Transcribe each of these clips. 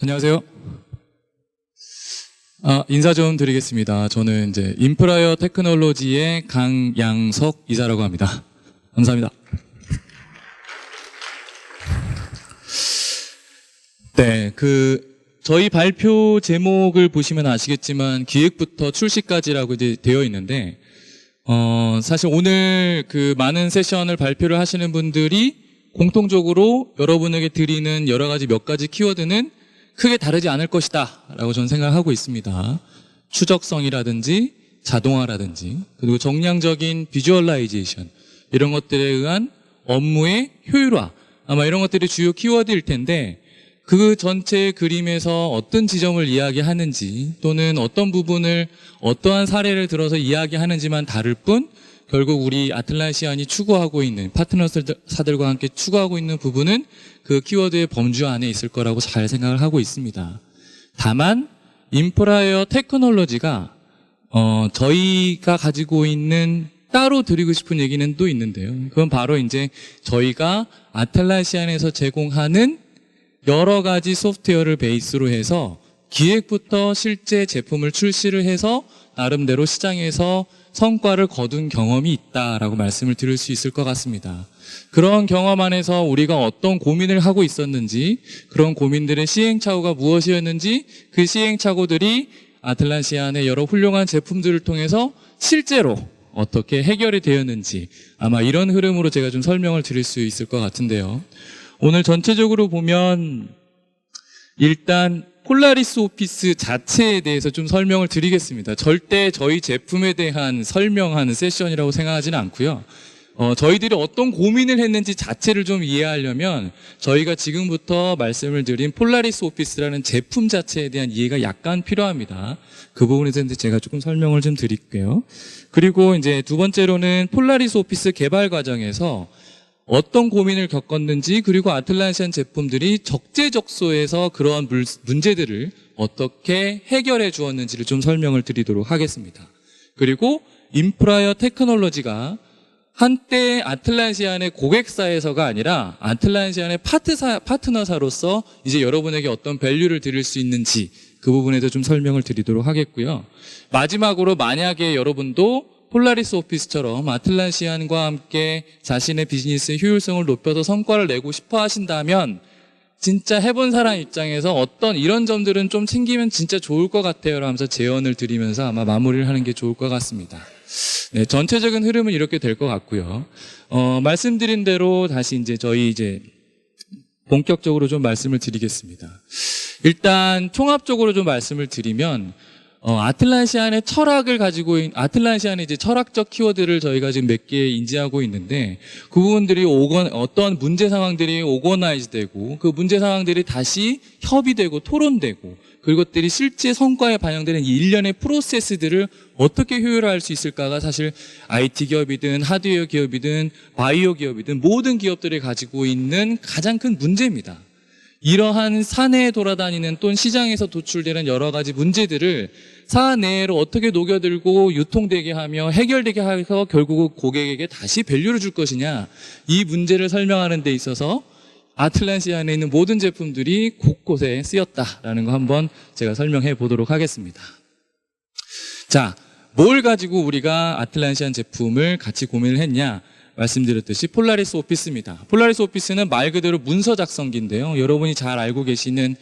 안녕하세요. 인사 좀 드리겠습니다. 저는 이제 인프라이어 테크놀로지의 강양석 이사라고 합니다. 감사합니다. 네, 저희 발표 제목을 보시면 아시겠지만 기획부터 출시까지라고 이제 되어 있는데, 사실 오늘 많은 세션을 발표를 하시는 분들이 공통적으로 여러분에게 드리는 여러 가지 몇 가지 키워드는 크게 다르지 않을 것이다 라고 저는 생각하고 있습니다. 추적성이라든지 자동화라든지 그리고 정량적인 비주얼라이제이션 이런 것들에 의한 업무의 효율화 아마 이런 것들이 주요 키워드일 텐데 그 전체 그림에서 어떤 지점을 이야기하는지 또는 어떤 부분을 어떠한 사례를 들어서 이야기하는지만 다를 뿐 결국 우리 아틀란시안이 추구하고 있는 파트너사들과 함께 추구하고 있는 부분은 그 키워드의 범주 안에 있을 거라고 잘 생각을 하고 있습니다. 다만 인프라웨어 테크놀로지가 저희가 가지고 있는 따로 드리고 싶은 얘기는 또 있는데요. 그건 바로 이제 저희가 아틀란시안에서 제공하는 여러 가지 소프트웨어를 베이스로 해서 기획부터 실제 제품을 출시를 해서 나름대로 시장에서 성과를 거둔 경험이 있다라고 말씀을 드릴 수 있을 것 같습니다. 그런 경험 안에서 우리가 어떤 고민을 하고 있었는지, 그런 고민들의 시행착오가 무엇이었는지, 그 시행착오들이 아틀란시안의 여러 훌륭한 제품들을 통해서 실제로 어떻게 해결이 되었는지 아마 이런 흐름으로 제가 좀 설명을 드릴 수 있을 것 같은데요. 오늘 전체적으로 보면 일단 폴라리스 오피스 자체에 대해서 좀 설명을 드리겠습니다. 절대 저희 제품에 대한 설명하는 세션이라고 생각하지는 않고요. 저희들이 어떤 고민을 했는지 자체를 좀 이해하려면 저희가 지금부터 말씀을 드린 폴라리스 오피스라는 제품 자체에 대한 이해가 약간 필요합니다. 그 부분에 대해서 제가 조금 설명을 좀 드릴게요. 그리고 이제 두 번째로는 폴라리스 오피스 개발 과정에서 어떤 고민을 겪었는지 그리고 아틀란시안 제품들이 적재적소에서 그러한 문제들을 어떻게 해결해 주었는지를 좀 설명을 드리도록 하겠습니다. 그리고 인프라이어 테크놀로지가 한때 아틀란시안의 고객사에서가 아니라 아틀란시안의 파트너사로서 이제 여러분에게 어떤 밸류를 드릴 수 있는지 그 부분에도 좀 설명을 드리도록 하겠고요. 마지막으로 만약에 여러분도 폴라리스 오피스처럼 아틀란시안과 함께 자신의 비즈니스의 효율성을 높여서 성과를 내고 싶어 하신다면 진짜 해본 사람 입장에서 어떤 이런 점들은 좀 챙기면 진짜 좋을 것 같아요 라면서 제언을 드리면서 아마 마무리를 하는 게 좋을 것 같습니다. 네, 전체적인 흐름은 이렇게 될 것 같고요. 말씀드린 대로 다시 저희 본격적으로 좀 말씀을 드리겠습니다. 일단 총합적으로 좀 말씀을 드리면 아틀란시안의 철학을 가지고 있는, 아틀란시안의 이제 철학적 키워드를 저희가 지금 몇 개 인지하고 있는데, 그 부분들이 어떤 문제 상황들이 오거나이즈 되고, 그 문제 상황들이 다시 협의되고, 토론되고, 그것들이 실제 성과에 반영되는 이 일련의 프로세스들을 어떻게 효율화할 수 있을까가 사실 IT 기업이든 하드웨어 기업이든 바이오 기업이든 모든 기업들이 가지고 있는 가장 큰 문제입니다. 이러한 사내에 돌아다니는 또는 시장에서 도출되는 여러 가지 문제들을 사내로 어떻게 녹여들고 유통되게 하며 해결되게 해서 결국 고객에게 다시 밸류를 줄 것이냐, 이 문제를 설명하는 데 있어서 아틀란시안에 있는 모든 제품들이 곳곳에 쓰였다라는 거 한번 제가 설명해 보도록 하겠습니다. 자, 뭘 가지고 우리가 아틀란시안 제품을 같이 고민을 했냐? 말씀드렸듯이 폴라리스 오피스입니다. 폴라리스 오피스는 말 그대로 문서 작성기인데요. 여러분이 잘 알고 계시는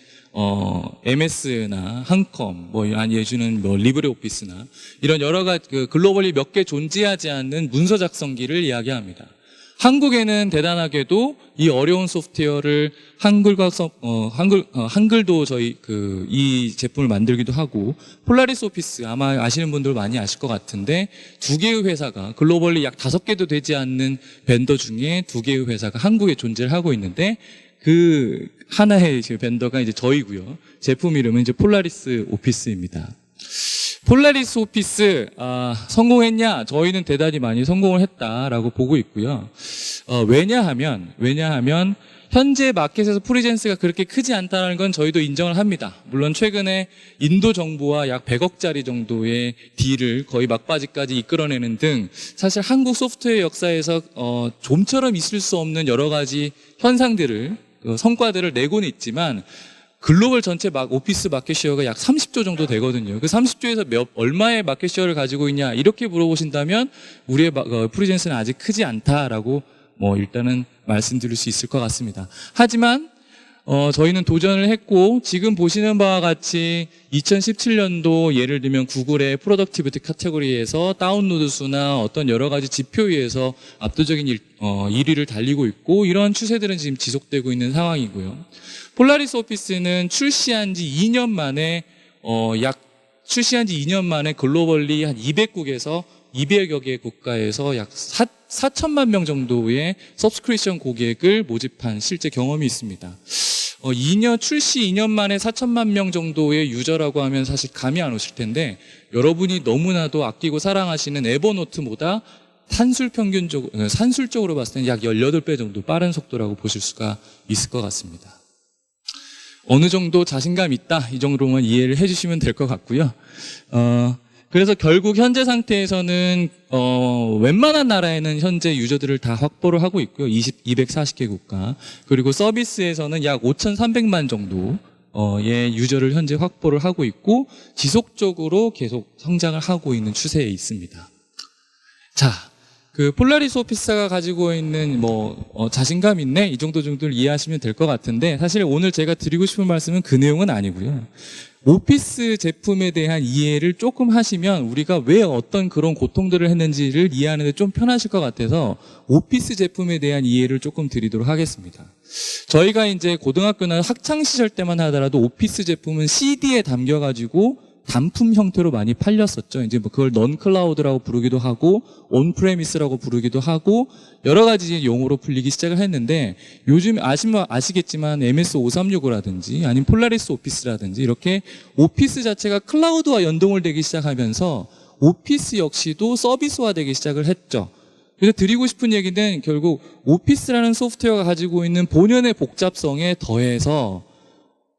MS나 한컴, 예주는 리브레 오피스나 이런 여러 가지 글로벌리 몇 개 존재하지 않는 문서 작성기를 이야기합니다. 한국에는 대단하게도 이 어려운 소프트웨어를 한글도 저희 이 제품을 만들기도 하고, 폴라리스 오피스 아마 아시는 분들 많이 아실 것 같은데, 두 개의 회사가 글로벌리 약 5개도 되지 않는 벤더 중에 2개의 회사가 한국에 존재를 하고 있는데, 그 하나의 벤더가 이제 저희고요. 제품 이름은 이제 폴라리스 오피스입니다. 폴라리스 오피스 성공했냐? 저희는 대단히 많이 성공을 했다라고 보고 있고요. 왜냐하면 현재 마켓에서 프리젠스가 그렇게 크지 않다는 건 저희도 인정을 합니다. 물론 최근에 인도 정부와 약 100억짜리 정도의 딜을 거의 막바지까지 이끌어내는 등 사실 한국 소프트웨어 역사에서 좀처럼 있을 수 없는 여러 가지 현상들을 성과들을 내고는 있지만 글로벌 전체 오피스 마켓 쉐어가 약 30조 정도 되거든요. 그 30조에서 얼마의 마켓 쉐어를 가지고 있냐 이렇게 물어보신다면 우리의 프리젠스는 아직 크지 않다라고 일단은 말씀드릴 수 있을 것 같습니다. 하지만 저희는 도전을 했고 지금 보시는 바와 같이 2017년도 예를 들면 구글의 프로덕티비티 카테고리에서 다운로드 수나 어떤 여러 가지 지표위에서 압도적인 1위를 달리고 있고 이런 추세들은 지금 지속되고 있는 상황이고요. 폴라리스 오피스는 출시한 지 2년 만에 글로벌리 한 200국에서 200여 개 국가에서 약 4천만 명 정도의 서브스크립션 고객을 모집한 실제 경험이 있습니다. 출시 2년 만에 4천만 명 정도의 유저라고 하면 사실 감이 안 오실 텐데 여러분이 너무나도 아끼고 사랑하시는 에버노트보다 산술적으로 봤을 때는 약 18배 정도 빠른 속도라고 보실 수가 있을 것 같습니다. 어느 정도 자신감 있다 이 정도만 이해를 해주시면 될 것 같고요. 그래서 결국 현재 상태에서는 웬만한 나라에는 현재 유저들을 다 확보를 하고 있고요. 240개 국가. 그리고 서비스에서는 약 5,300만 정도의 유저를 현재 확보를 하고 있고 지속적으로 계속 성장을 하고 있는 추세에 있습니다. 자, 그 폴라리스 오피스가 가지고 있는 자신감 있네 이 정도를 이해하시면 될 것 같은데 사실 오늘 제가 드리고 싶은 말씀은 그 내용은 아니고요. 오피스 제품에 대한 이해를 조금 하시면 우리가 왜 어떤 그런 고통들을 했는지를 이해하는 데 좀 편하실 것 같아서 오피스 제품에 대한 이해를 조금 드리도록 하겠습니다. 저희가 이제 고등학교나 학창 시절 때만 하더라도 오피스 제품은 CD에 담겨가지고 단품 형태로 많이 팔렸었죠. 이제 그걸 넌 클라우드라고 부르기도 하고 온프레미스라고 부르기도 하고 여러 가지 용어로 불리기 시작을 했는데 요즘 아시겠지만 MS536이라든지 아니면 폴라리스 오피스라든지 이렇게 오피스 자체가 클라우드와 연동을 되기 시작하면서 오피스 역시도 서비스화되기 시작을 했죠. 그래서 드리고 싶은 얘기는 결국 오피스라는 소프트웨어가 가지고 있는 본연의 복잡성에 더해서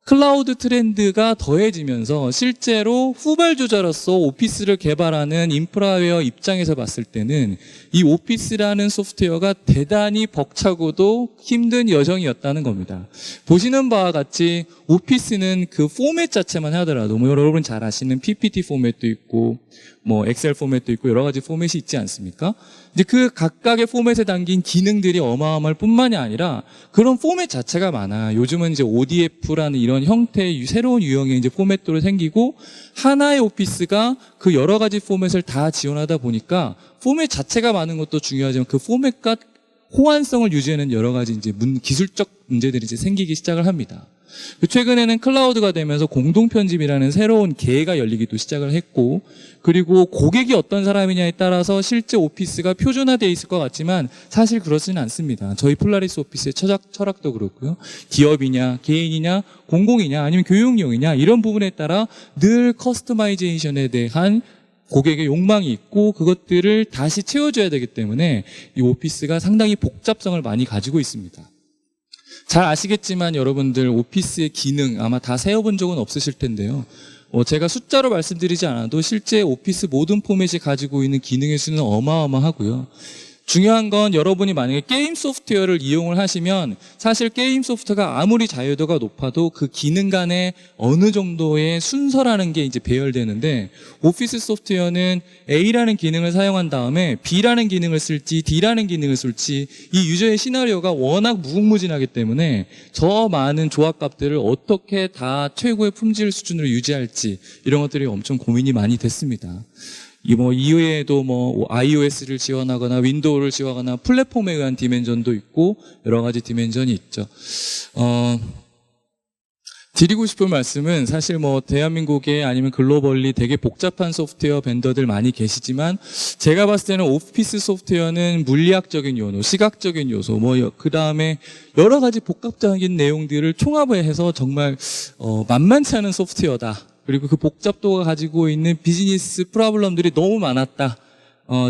클라우드 트렌드가 더해지면서 실제로 후발주자로서 오피스를 개발하는 인프라웨어 입장에서 봤을 때는 이 오피스라는 소프트웨어가 대단히 벅차고도 힘든 여정이었다는 겁니다. 보시는 바와 같이 오피스는 그 포맷 자체만 하더라도 여러분 잘 아시는 PPT 포맷도 있고 엑셀 포맷도 있고 여러 가지 포맷이 있지 않습니까? 이제 그 각각의 포맷에 담긴 기능들이 어마어마할 뿐만이 아니라 그런 포맷 자체가 많아요. 요즘은 이제 ODF라는 이런 형태의 새로운 유형의 이제 포맷들이 생기고 하나의 오피스가 그 여러 가지 포맷을 다 지원하다 보니까 포맷 자체가 많은 것도 중요하지만 그 포맷과 호환성을 유지하는 여러 가지 이제 기술적 문제들이 이제 생기기 시작을 합니다. 최근에는 클라우드가 되면서 공동 편집이라는 새로운 계가 열리기도 시작을 했고 그리고 고객이 어떤 사람이냐에 따라서 실제 오피스가 표준화되어 있을 것 같지만 사실 그렇지는 않습니다. 저희 폴라리스 오피스의 철학도 그렇고요. 기업이냐 개인이냐 공공이냐 아니면 교육용이냐 이런 부분에 따라 늘 커스터마이제이션에 대한 고객의 욕망이 있고 그것들을 다시 채워줘야 되기 때문에 이 오피스가 상당히 복잡성을 많이 가지고 있습니다. 잘 아시겠지만 여러분들 오피스의 기능 아마 다 세어본 적은 없으실 텐데요. 제가 숫자로 말씀드리지 않아도 실제 오피스 모든 포맷이 가지고 있는 기능의 수는 어마어마하고요. 중요한 건 여러분이 만약에 게임 소프트웨어를 이용을 하시면 사실 게임 소프트가 아무리 자유도가 높아도 그 기능 간에 어느 정도의 순서라는 게 이제 배열되는데 오피스 소프트웨어는 A라는 기능을 사용한 다음에 B라는 기능을 쓸지 D라는 기능을 쓸지 이 유저의 시나리오가 워낙 무궁무진하기 때문에 저 많은 조합값들을 어떻게 다 최고의 품질 수준으로 유지할지 이런 것들이 엄청 고민이 많이 됐습니다. 이외에도 iOS를 지원하거나 윈도우를 지원하거나 플랫폼에 의한 디멘전도 있고 여러 가지 디멘전이 있죠. 드리고 싶은 말씀은 사실 대한민국에 아니면 글로벌리 되게 복잡한 소프트웨어 벤더들 많이 계시지만 제가 봤을 때는 오피스 소프트웨어는 물리학적인 요소, 시각적인 요소, 그 다음에 여러 가지 복잡적인 내용들을 총합해서 정말 만만치 않은 소프트웨어다. 그리고 그 복잡도가 가지고 있는 비즈니스 프로블럼들이 너무 많았다.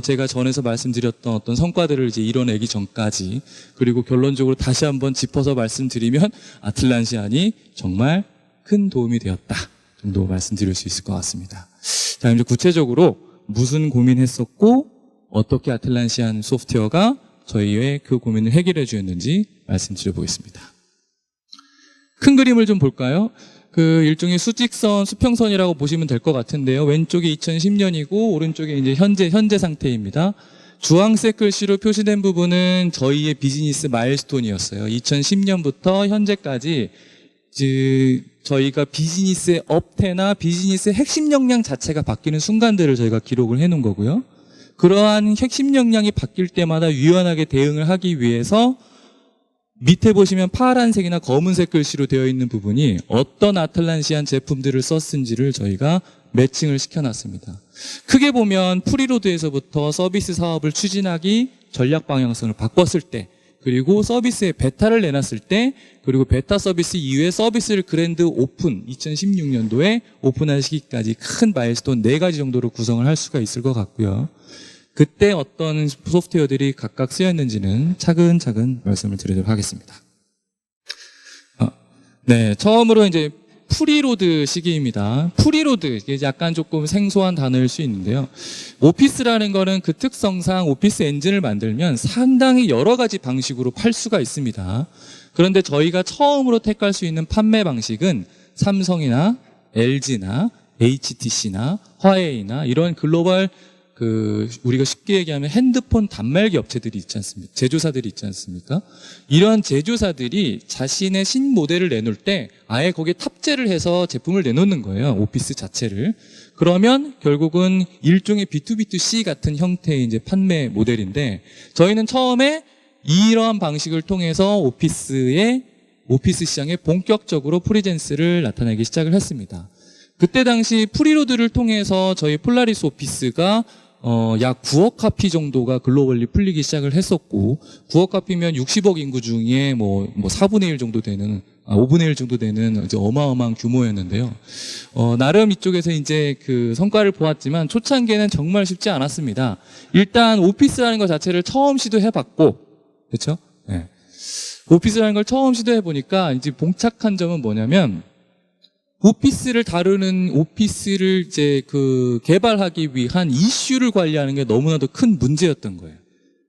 제가 전에서 말씀드렸던 어떤 성과들을 이제 이뤄내기 전까지 그리고 결론적으로 다시 한번 짚어서 말씀드리면 아틀란시안이 정말 큰 도움이 되었다 정도 말씀드릴 수 있을 것 같습니다. 자, 이제 구체적으로 무슨 고민했었고 어떻게 아틀란시안 소프트웨어가 저희의 그 고민을 해결해 주었는지 말씀드려 보겠습니다. 큰 그림을 좀 볼까요? 그 일종의 수직선, 수평선이라고 보시면 될 것 같은데요. 왼쪽이 2010년이고 오른쪽이 이제 현재 상태입니다. 주황색 글씨로 표시된 부분은 저희의 비즈니스 마일스톤이었어요. 2010년부터 현재까지 저희가 비즈니스의 업태나 비즈니스의 핵심 역량 자체가 바뀌는 순간들을 저희가 기록을 해놓은 거고요. 그러한 핵심 역량이 바뀔 때마다 유연하게 대응을 하기 위해서 밑에 보시면 파란색이나 검은색 글씨로 되어 있는 부분이 어떤 아틀란시안 제품들을 썼은지를 저희가 매칭을 시켜놨습니다. 크게 보면 프리로드에서부터 서비스 사업을 추진하기 전략 방향성을 바꿨을 때, 그리고 서비스에 베타를 내놨을 때, 그리고 베타 서비스 이후에 서비스를 그랜드 오픈 2016년도에 오픈할 시기까지 큰 마일스톤 4가지 정도로 구성을 할 수가 있을 것 같고요. 그때 어떤 소프트웨어들이 각각 쓰였는지는 차근차근 말씀을 드리도록 하겠습니다. 네, 처음으로 이제 프리로드 시기입니다. 프리로드, 이게 약간 조금 생소한 단어일 수 있는데요. 오피스라는 거는 그 특성상 오피스 엔진을 만들면 상당히 여러 가지 방식으로 팔 수가 있습니다. 그런데 저희가 처음으로 택할 수 있는 판매 방식은 삼성이나 LG나 HTC나 화웨이나 이런 글로벌 우리가 쉽게 얘기하면 핸드폰 단말기 업체들이 있지 않습니까? 제조사들이 있지 않습니까? 이러한 제조사들이 자신의 신모델을 내놓을 때 아예 거기에 탑재를 해서 제품을 내놓는 거예요. 오피스 자체를. 그러면 결국은 일종의 B2B2C 같은 형태의 이제 판매 모델인데, 저희는 처음에 이러한 방식을 통해서 오피스 시장에 본격적으로 프리젠스를 나타내기 시작을 했습니다. 그때 당시 프리로드를 통해서 저희 폴라리스 오피스가 약 9억 카피 정도가 글로벌리 풀리기 시작을 했었고, 9억 카피면 60억 인구 중에 뭐 4분의 1 정도 되는, 5분의 1 정도 되는 이제 어마어마한 규모였는데요. 나름 이쪽에서 이제 그 성과를 보았지만 초창기에는 정말 쉽지 않았습니다. 일단 오피스라는 것 자체를 처음 시도해봤고, 그렇죠? 네. 오피스라는 걸 처음 시도해보니까 이제 봉착한 점은 뭐냐면, 오피스를 다루는 오피스를 이제 개발하기 위한 이슈를 관리하는 게 너무나도 큰 문제였던 거예요.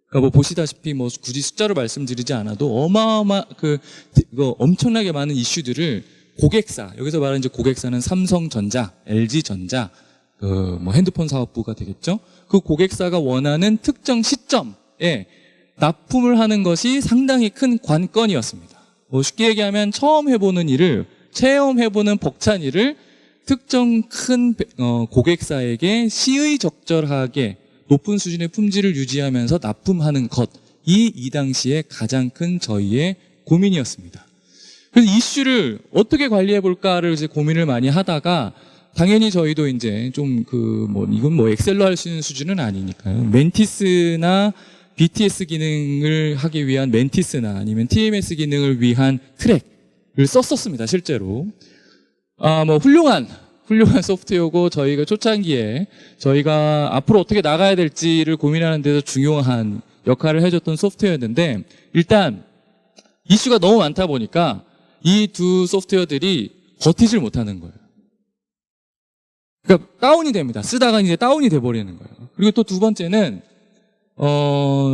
그러니까 뭐 보시다시피 뭐 굳이 숫자로 말씀드리지 않아도 엄청나게 많은 이슈들을 고객사, 여기서 말하는 이제 고객사는 삼성전자, LG전자, 뭐 핸드폰 사업부가 되겠죠. 그 고객사가 원하는 특정 시점에 납품을 하는 것이 상당히 큰 관건이었습니다. 뭐 쉽게 얘기하면 처음 해보는 일을, 체험해보는 벅찬 일을 특정 큰 고객사에게 시의적절하게 높은 수준의 품질을 유지하면서 납품하는 것, 이 당시에 가장 큰 저희의 고민이었습니다. 그래서 이슈를 어떻게 관리해볼까를 이제 고민을 많이 하다가, 당연히 저희도 이제 좀 이건 뭐 엑셀로 할 수 있는 수준은 아니니까요. 멘티스나 BTS 기능을 하기 위한 멘티스나 아니면 TMS 기능을 위한 트랙을 썼었습니다, 실제로. 뭐 훌륭한 소프트웨어고, 저희가 초창기에 저희가 앞으로 어떻게 나가야 될지를 고민하는 데서 중요한 역할을 해줬던 소프트웨어였는데, 일단 이슈가 너무 많다 보니까 이 두 소프트웨어들이 버티질 못하는 거예요. 그러니까 다운이 됩니다. 쓰다가 이제 다운이 돼버리는 거예요. 그리고 또 두 번째는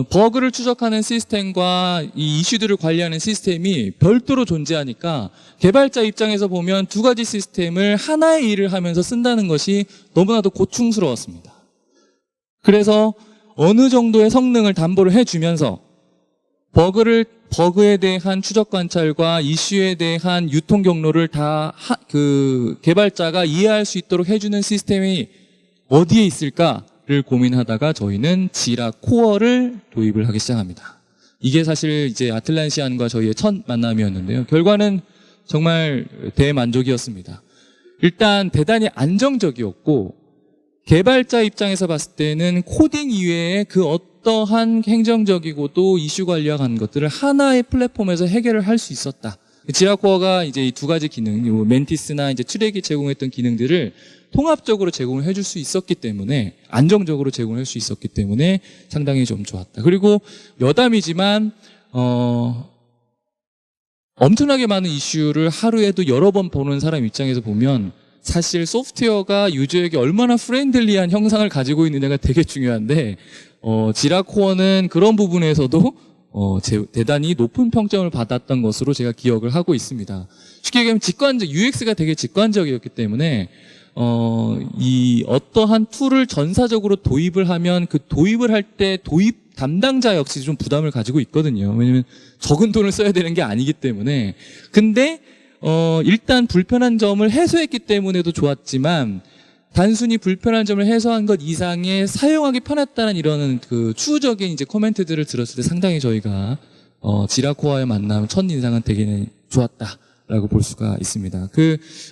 버그를 추적하는 시스템과 이 이슈들을 관리하는 시스템이 별도로 존재하니까 개발자 입장에서 보면 두 가지 시스템을 하나의 일을 하면서 쓴다는 것이 너무나도 고충스러웠습니다. 그래서 어느 정도의 성능을 담보를 해주면서 버그에 대한 추적 관찰과 이슈에 대한 유통 경로를 다 개발자가 이해할 수 있도록 해주는 시스템이 어디에 있을까? 를 고민하다가 저희는 지라 코어를 도입을 하기 시작합니다. 이게 사실 이제 아틀란시안과 저희의 첫 만남이었는데요. 결과는 정말 대만족이었습니다. 일단 대단히 안정적이었고, 개발자 입장에서 봤을 때는 코딩 이외에 그 어떠한 행정적이고도 이슈 관리와 같은 것들을 하나의 플랫폼에서 해결을 할 수 있었다. 지라 코어가 이제 이 두 가지 기능, 멘티스나 이제 트랙이 제공했던 기능들을 통합적으로 제공을 해줄 수 있었기 때문에, 안정적으로 제공할 수 있었기 때문에 상당히 좀 좋았다. 그리고 여담이지만 엄청나게 많은 이슈를 하루에도 여러 번 보는 사람 입장에서 보면 사실 소프트웨어가 유저에게 얼마나 프렌들리한 형상을 가지고 있느냐가 되게 중요한데, 지라 코어는 그런 부분에서도 대단히 높은 평점을 받았던 것으로 제가 기억을 하고 있습니다. 쉽게 얘기하면 UX가 되게 직관적이었기 때문에 이 어떠한 툴을 전사적으로 도입을 하면 그 도입을 할 때 도입 담당자 역시 좀 부담을 가지고 있거든요. 왜냐면 적은 돈을 써야 되는 게 아니기 때문에. 근데 일단 불편한 점을 해소했기 때문에도 좋았지만 단순히 불편한 점을 해소한 것 이상의 사용하기 편했다는 이런 그 추후적인 이제 코멘트들을 들었을 때 상당히 저희가 지라코어와의 만남 첫인상은 되게 좋았다라고 볼 수가 있습니다.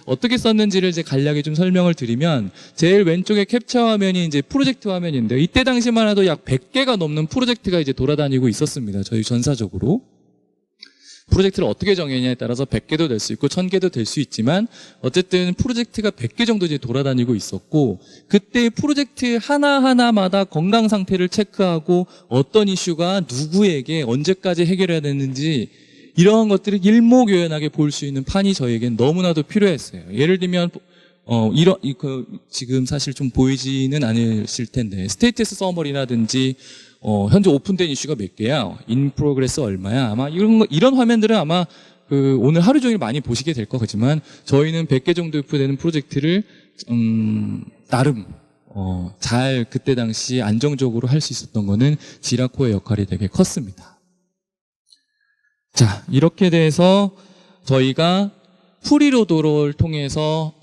어떻게 썼는지를 이제 간략히 좀 설명을 드리면 제일 왼쪽에 캡처 화면이 이제 프로젝트 화면인데요. 이때 당시만 해도 약 100개가 넘는 프로젝트가 이제 돌아다니고 있었습니다. 저희 전사적으로. 프로젝트를 어떻게 정했냐에 따라서 100개도 될 수 있고 1000개도 될 수 있지만 어쨌든 프로젝트가 100개 정도 이제 돌아다니고 있었고 그때 프로젝트 하나하나마다 건강 상태를 체크하고 어떤 이슈가 누구에게 언제까지 해결해야 되는지 이러한 것들을 일목요연하게 볼 수 있는 판이 저에겐 너무나도 필요했어요. 예를 들면 지금 사실 좀 보이지는 않으실 텐데 스테이터스 서머리라든지 현재 오픈된 이슈가 몇 개야? 인 프로그레스 얼마야? 아마 이런 화면들은 아마 오늘 하루 종일 많이 보시게 될 거지만 저희는 100개 정도 되는 프로젝트를 나름 잘 그때 당시 안정적으로 할 수 있었던 거는 지라코의 역할이 되게 컸습니다. 자, 이렇게 돼서 저희가 프리로더를 통해서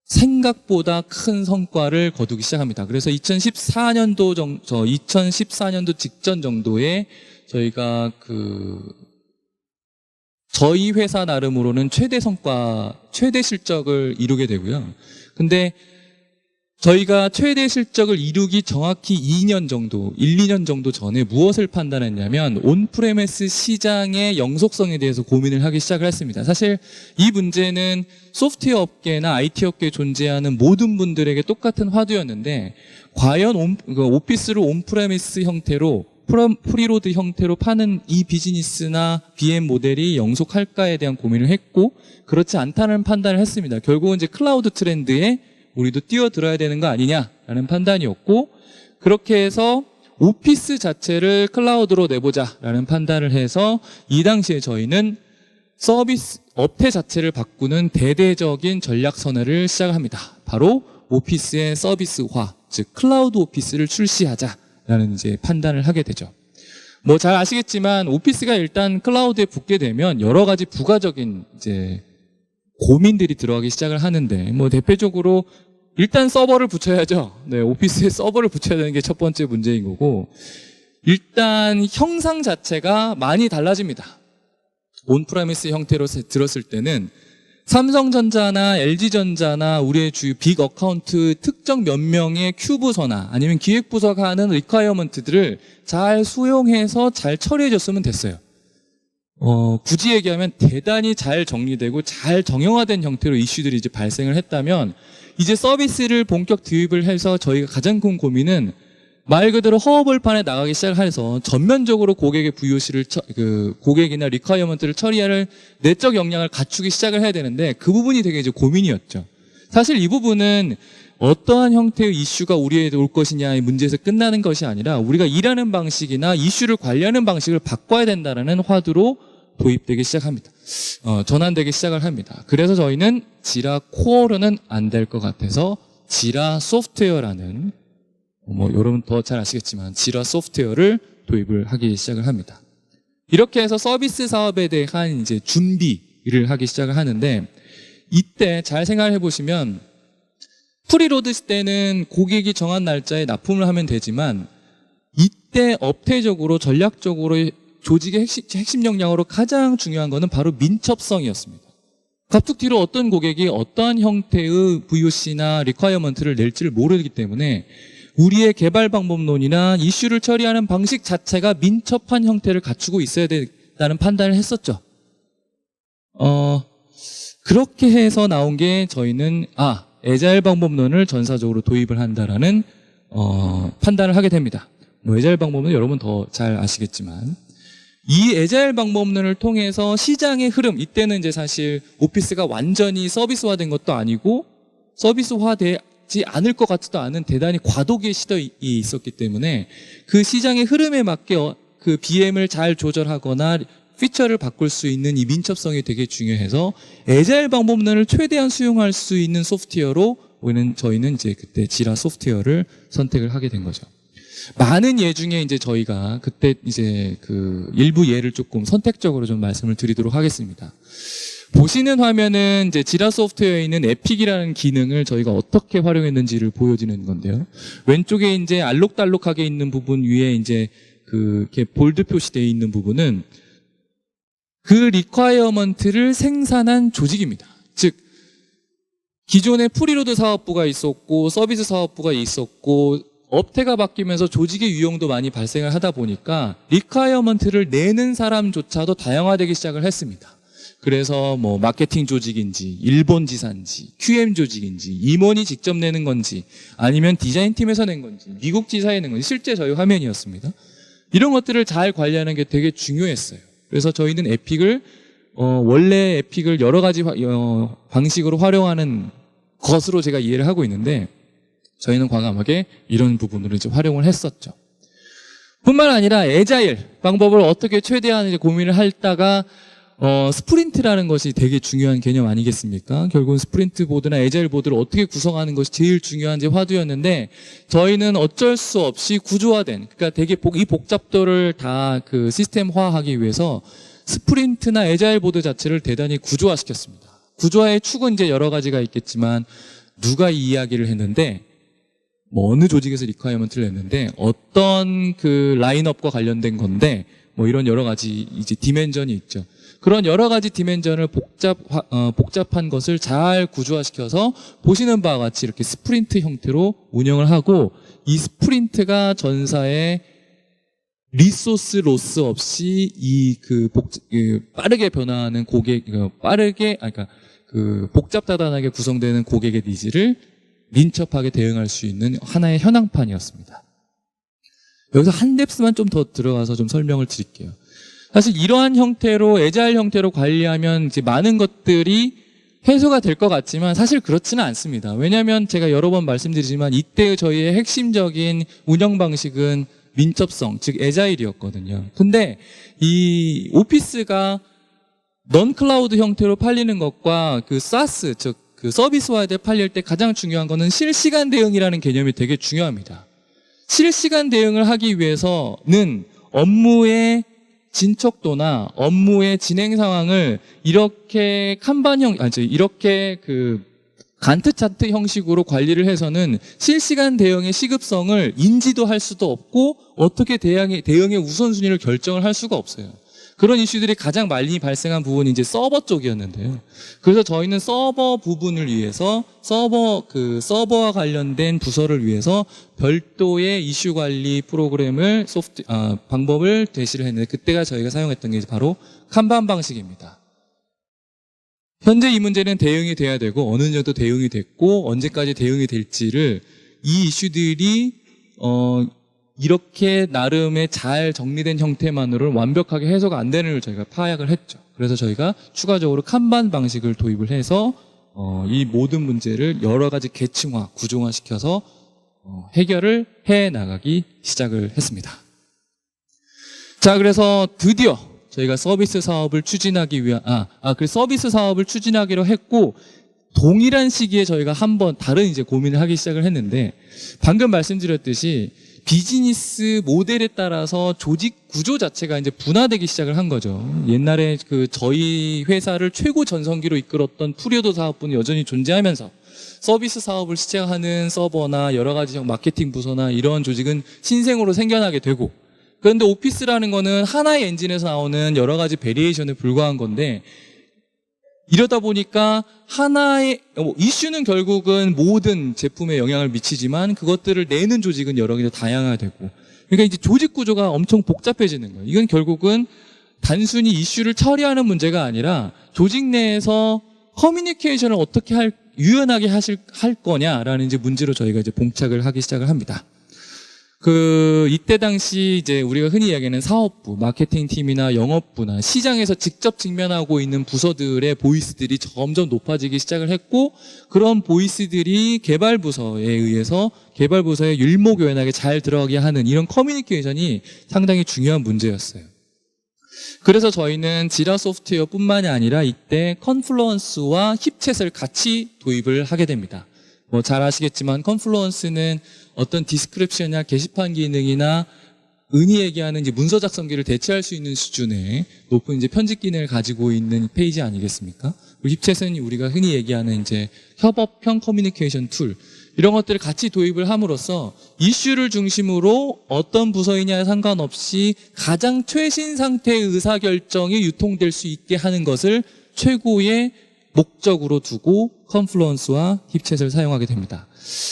생각보다 큰 성과를 거두기 시작합니다. 그래서 2014년도 직전 정도에 저희가 저희 회사 나름으로는 최대 실적을 이루게 되고요. 근데 저희가 최대 실적을 이루기 정확히 2년 정도, 1, 2년 정도 전에 무엇을 판단했냐면 온프레미스 시장의 영속성에 대해서 고민을 하기 시작을 했습니다. 사실 이 문제는 소프트웨어 업계나 IT 업계에 존재하는 모든 분들에게 똑같은 화두였는데 과연 오피스를 온프레미스 형태로 프리로드 형태로 파는 이 비즈니스나 BM 모델이 영속할까에 대한 고민을 했고 그렇지 않다는 판단을 했습니다. 결국은 이제 클라우드 트렌드에 우리도 뛰어들어야 되는 거 아니냐라는 판단이었고 그렇게 해서 오피스 자체를 클라우드로 내보자라는 판단을 해서 이 당시에 저희는 서비스 업태 자체를 바꾸는 대대적인 전략 선회를 시작합니다. 바로 오피스의 서비스화, 즉 클라우드 오피스를 출시하자라는 이제 판단을 하게 되죠. 뭐 잘 아시겠지만 오피스가 일단 클라우드에 붙게 되면 여러 가지 부가적인 이제 고민들이 들어가기 시작을 하는데 뭐 대표적으로 일단 서버를 붙여야죠. 네, 오피스에 서버를 붙여야 되는 게 첫 번째 문제인 거고 일단 형상 자체가 많이 달라집니다. 온프레미스 형태로 들었을 때는 삼성전자나 LG전자나 우리의 주요 빅 어카운트 특정 몇 명의 큐부서나 아니면 기획부서가 하는 리콰이어먼트들을 잘 수용해서 잘 처리해줬으면 됐어요. 굳이 얘기하면 대단히 잘 정리되고 잘 정형화된 형태로 이슈들이 이제 발생을 했다면 이제 서비스를 본격 도입을 해서 저희가 가장 큰 고민은 말 그대로 허허벌판에 나가기 시작해서 전면적으로 고객의 VOC를 고객이나 리콰이어먼트를 처리할 내적 역량을 갖추기 시작을 해야 되는데 그 부분이 되게 이제 고민이었죠. 사실 이 부분은 어떠한 형태의 이슈가 우리에게 올 것이냐의 문제에서 끝나는 것이 아니라 우리가 일하는 방식이나 이슈를 관리하는 방식을 바꿔야 된다는 화두로 도입되기 시작합니다. 전환되기 시작을 합니다. 그래서 저희는 지라 코어로는 안 될 것 같아서 지라 소프트웨어라는 여러분 더 잘 아시겠지만 지라 소프트웨어를 도입을 하기 시작을 합니다. 이렇게 해서 서비스 사업에 대한 이제 준비를 하기 시작을 하는데 이때 잘 생각해 보시면 프리로드 때는 고객이 정한 날짜에 납품을 하면 되지만 이때 업태적으로 전략적으로 조직의 핵심 역량으로 가장 중요한 것은 바로 민첩성이었습니다. 갑툭 뒤로 어떤 고객이 어떠한 형태의 VOC나 리콰이어먼트를 낼지를 모르기 때문에 우리의 개발 방법론이나 이슈를 처리하는 방식 자체가 민첩한 형태를 갖추고 있어야 된다는 판단을 했었죠. 그렇게 해서 나온 게 저희는 애자일 방법론을 전사적으로 도입을 한다라는 판단을 하게 됩니다. 애자일 방법론 여러분 더 잘 아시겠지만 이 애자일 방법론을 통해서 시장의 흐름, 이때는 이제 사실 오피스가 완전히 서비스화된 것도 아니고 서비스화되지 않을 것 같지도 않은 대단히 과도기의 시대에 있었기 때문에 그 시장의 흐름에 맞게 그 BM을 잘 조절하거나 피처를 바꿀 수 있는 이 민첩성이 되게 중요해서 에자일 방법론을 최대한 수용할 수 있는 소프트웨어로 저희는 이제 그때 지라 소프트웨어를 선택을 하게 된 거죠. 많은 예 중에 이제 저희가 그때 이제 그 일부 예를 조금 선택적으로 좀 말씀을 드리도록 하겠습니다. 보시는 화면은 이제 지라 소프트웨어에 있는 에픽이라는 기능을 저희가 어떻게 활용했는지를 보여주는 건데요. 왼쪽에 이제 알록달록하게 있는 부분 위에 이제 이렇게 볼드 표시되어 있는 부분은 그 리퀘어먼트를 생산한 조직입니다. 즉, 기존에 프리로드 사업부가 있었고, 서비스 사업부가 있었고, 업태가 바뀌면서 조직의 유형도 많이 발생을 하다 보니까 리퀘어먼트를 내는 사람조차도 다양화되기 시작을 했습니다. 그래서 뭐 마케팅 조직인지 일본 지사인지 QM 조직인지 임원이 직접 내는 건지 아니면 디자인팀에서 낸 건지 미국 지사에 낸 건지 실제 저희 화면이었습니다. 이런 것들을 잘 관리하는 게 되게 중요했어요. 그래서 저희는 에픽을 원래 에픽을 여러 가지 방식으로 활용하는 것으로 제가 이해를 하고 있는데 저희는 과감하게 이런 부분으로 이제 활용을 했었죠. 뿐만 아니라 에자일 방법을 어떻게 최대한 이제 고민을 하다가 스프린트라는 것이 되게 중요한 개념 아니겠습니까? 결국은 스프린트 보드나 에자일 보드를 어떻게 구성하는 것이 제일 중요한 화두였는데 저희는 어쩔 수 없이 구조화된, 그러니까 되게 이 복잡도를 다 그 시스템화하기 위해서 스프린트나 에자일 보드 자체를 대단히 구조화시켰습니다. 구조화의 축은 이제 여러 가지가 있겠지만 누가 이 이야기를 했는데 뭐 어느 조직에서 리퀘어먼트를 냈는데 어떤 그 라인업과 관련된 건데 뭐 이런 여러 가지 이제 디멘전이 있죠. 그런 여러 가지 디멘전을 복잡한 것을 잘 구조화시켜서 보시는 바와 같이 이렇게 스프린트 형태로 운영을 하고 이 스프린트가 전사의 리소스 로스 없이 빠르게 변화하는 복잡다단하게 구성되는 고객의 니즈를 민첩하게 대응할 수 있는 하나의 현황판이었습니다. 여기서 한 뎁스만 좀 더 들어가서 좀 설명을 드릴게요. 사실 이러한 형태로 에자일 형태로 관리하면 이제 많은 것들이 해소가 될 것 같지만 사실 그렇지는 않습니다. 왜냐하면 제가 여러 번 말씀드리지만 이때 저희의 핵심적인 운영 방식은 민첩성, 즉 에자일이었거든요. 근데 이 오피스가 넌 클라우드 형태로 팔리는 것과 그 사스, 즉 그 서비스화에 팔릴 때 가장 중요한 거는 실시간 대응이라는 개념이 되게 중요합니다. 실시간 대응을 하기 위해서는 업무의 진척도나 업무의 진행 상황을 이렇게 이렇게 간트 차트 형식으로 관리를 해서는 실시간 대응의 시급성을 인지도 할 수도 없고 어떻게 대응의 우선순위를 결정을 할 수가 없어요. 그런 이슈들이 가장 많이 발생한 부분이 이제 서버 쪽이었는데요. 그래서 저희는 서버 부분을 위해서 서버와 관련된 부서를 위해서 별도의 이슈 관리 프로그램을 방법을 제시를 했는데 그때가 저희가 사용했던 게 바로 칸반 방식입니다. 현재 이 문제는 대응이 돼야 되고 어느 정도 대응이 됐고 언제까지 대응이 될지를 이 이슈들이 이렇게 나름의 잘 정리된 형태만으로는 완벽하게 해소가 안 되는 걸 저희가 파악을 했죠. 그래서 저희가 추가적으로 칸반 방식을 도입을 해서 이 모든 문제를 여러 가지 계층화, 구조화시켜서 해결을 해 나가기 시작을 했습니다. 자, 그래서 드디어 저희가 서비스 사업을 추진하기 위한 서비스 사업을 추진하기로 했고 동일한 시기에 저희가 한번 다른 이제 고민을 하기 시작을 했는데 방금 말씀드렸듯이 비즈니스 모델에 따라서 조직 구조 자체가 이제 분화되기 시작을 한 거죠. 옛날에 저희 회사를 최고 전성기로 이끌었던 프리오도 사업부는 여전히 존재하면서 서비스 사업을 시작하는 서버나 여러 가지 마케팅 부서나 이런 조직은 신생으로 생겨나게 되고 그런데 오피스라는 거는 하나의 엔진에서 나오는 여러 가지 베리에이션에 불과한 건데 이러다 보니까 하나의 이슈는 결국은 모든 제품에 영향을 미치지만 그것들을 내는 조직은 여러 개 다양화되고 그러니까 이제 조직 구조가 엄청 복잡해지는 거예요. 이건 결국은 단순히 이슈를 처리하는 문제가 아니라 조직 내에서 커뮤니케이션을 어떻게 유연하게 할 거냐라는 이제 문제로 저희가 이제 봉착을 하기 시작을 합니다. 이때 당시 이제 우리가 흔히 이야기하는 사업부, 마케팅 팀이나 영업부나 시장에서 직접 직면하고 있는 부서들의 보이스들이 점점 높아지기 시작을 했고, 그런 보이스들이 개발 부서에 의해서 개발 부서에 일목요연하게 잘 들어가게 하는 이런 커뮤니케이션이 상당히 중요한 문제였어요. 그래서 저희는 지라 소프트웨어뿐만이 아니라 이때 컨플루언스와 힙챗을 같이 도입을 하게 됩니다. 뭐 잘 아시겠지만 컨플루언스는 어떤 디스크립션이나 게시판 기능이나 흔히 얘기하는 이제 문서 작성기를 대체할 수 있는 수준의 높은 이제 편집 기능을 가지고 있는 페이지 아니겠습니까? 그리고 힙챗은 우리가 흔히 얘기하는 이제 협업형 커뮤니케이션 툴, 이런 것들을 같이 도입을 함으로써 이슈를 중심으로 어떤 부서이냐에 상관없이 가장 최신 상태의 의사결정이 유통될 수 있게 하는 것을 최고의 목적으로 두고 컨플루언스와 힙챗을 사용하게 됩니다.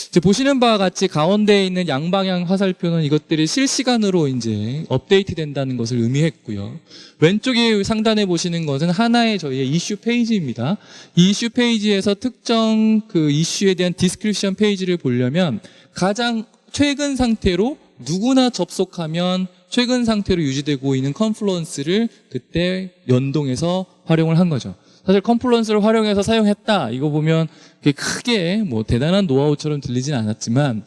이제 보시는 바와 같이 가운데에 있는 양방향 화살표는 이것들이 실시간으로 이제 업데이트 된다는 것을 의미했고요. 왼쪽에 상단에 보시는 것은 하나의 저희의 이슈 페이지입니다. 이 이슈 페이지에서 특정 그 이슈에 대한 디스크립션 페이지를 보려면 가장 최근 상태로 누구나 접속하면 최근 상태로 유지되고 있는 컨플루언스를 그때 연동해서 활용을 한 거죠. 사실 컨플루언스를 활용해서 사용했다, 이거 보면 크게 뭐 대단한 노하우처럼 들리진 않았지만,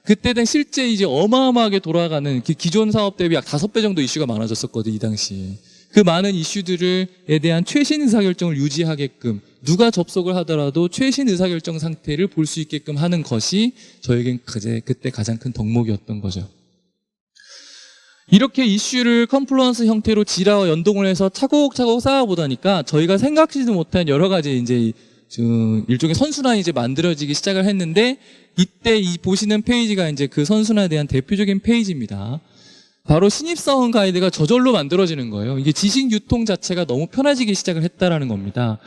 그때는 실제 이제 어마어마하게 돌아가는 기존 사업 대비 약 5배 정도 이슈가 많아졌었거든요, 이 당시에. 그 많은 이슈들에 대한 최신 의사결정을 유지하게끔, 누가 접속을 하더라도 최신 의사결정 상태를 볼 수 있게끔 하는 것이 저에겐 그때 가장 큰 덕목이었던 거죠. 이렇게 이슈를 컨플루언스 형태로 지라와 연동을 해서 차곡차곡 쌓아보다니까 저희가 생각지도 못한 여러 가지 이제 일종의 선순환이 이제 만들어지기 시작을 했는데, 이때 이 보시는 페이지가 이제 그 선순환에 대한 대표적인 페이지입니다. 바로 신입사원 가이드가 저절로 만들어지는 거예요. 이게 지식 유통 자체가 너무 편해지기 시작을 했다라는 겁니다.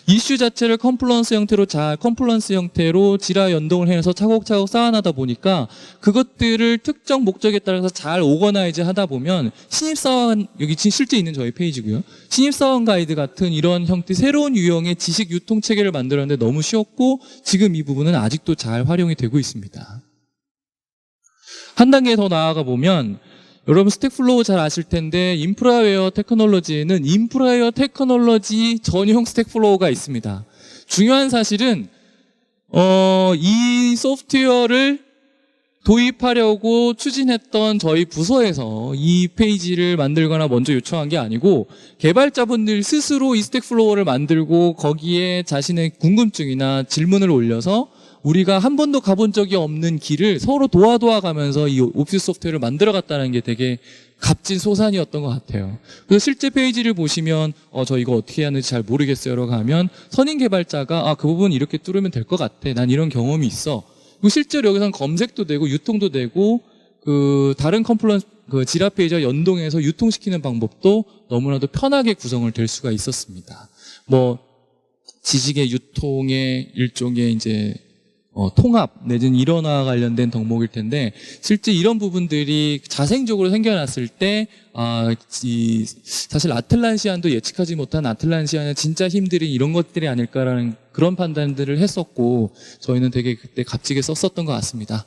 이슈 자체를 컨플루언스 형태로 지라 연동을 해서 차곡차곡 쌓아나다 보니까 그것들을 특정 목적에 따라서 잘 오거나이즈 하다 보면 신입사원, 여기 실제 있는 저희 페이지고요. 신입사원 가이드 같은 이런 형태 새로운 유형의 지식 유통 체계를 만들었는데 너무 쉬웠고, 지금 이 부분은 아직도 잘 활용이 되고 있습니다. 한 단계 더 나아가 보면 여러분 스택플로우 잘 아실 텐데, 인프라웨어 테크놀로지에는 인프라웨어 테크놀로지 전용 스택플로우가 있습니다. 중요한 사실은 이 소프트웨어를 도입하려고 추진했던 저희 부서에서 이 페이지를 만들거나 먼저 요청한 게 아니고, 개발자분들 스스로 이 스택플로우를 만들고 거기에 자신의 궁금증이나 질문을 올려서 우리가 한 번도 가본 적이 없는 길을 서로 도와 가면서 이 오피스 소프트웨어를 만들어갔다는 게 되게 값진 소산이었던 것 같아요. 그래서 실제 페이지를 보시면 저 이거 어떻게 하는지 잘 모르겠어요라고 하면 선임 개발자가 그 부분 이렇게 뚫으면 될 것 같아, 난 이런 경험이 있어. 그리고 실제로 여기서는 검색도 되고 유통도 되고 다른 컨플루언스 지라 페이지와 연동해서 유통시키는 방법도 너무나도 편하게 구성을 될 수가 있었습니다. 뭐 지식의 유통의 일종의 이제 통합 내지는 일원화 관련된 덕목일 텐데, 실제 이런 부분들이 자생적으로 생겨났을 때 사실 아틀란시안도 예측하지 못한 아틀란시안의 진짜 힘들이 이런 것들이 아닐까라는 그런 판단들을 했었고, 저희는 되게 그때 값지게 썼었던 것 같습니다.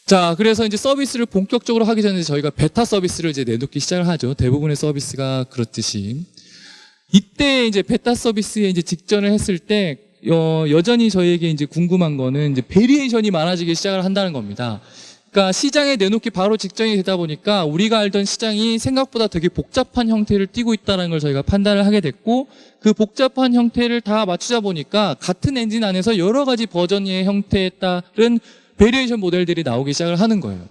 자, 그래서 이제 서비스를 본격적으로 하기 전에 저희가 베타 서비스를 이제 내놓기 시작을 하죠. 대부분의 서비스가 그렇듯이. 이때 이제 베타 서비스에 이제 직전을 했을 때 여전히 저희에게 이제 궁금한 거는 이제 베리에이션이 많아지기 시작을 한다는 겁니다. 그러니까 시장에 내놓기 바로 직전이 되다 보니까 우리가 알던 시장이 생각보다 되게 복잡한 형태를 띠고 있다는 걸 저희가 판단을 하게 됐고, 그 복잡한 형태를 다 맞추다 보니까 같은 엔진 안에서 여러 가지 버전의 형태에 따른 베리에이션 모델들이 나오기 시작을 하는 거예요.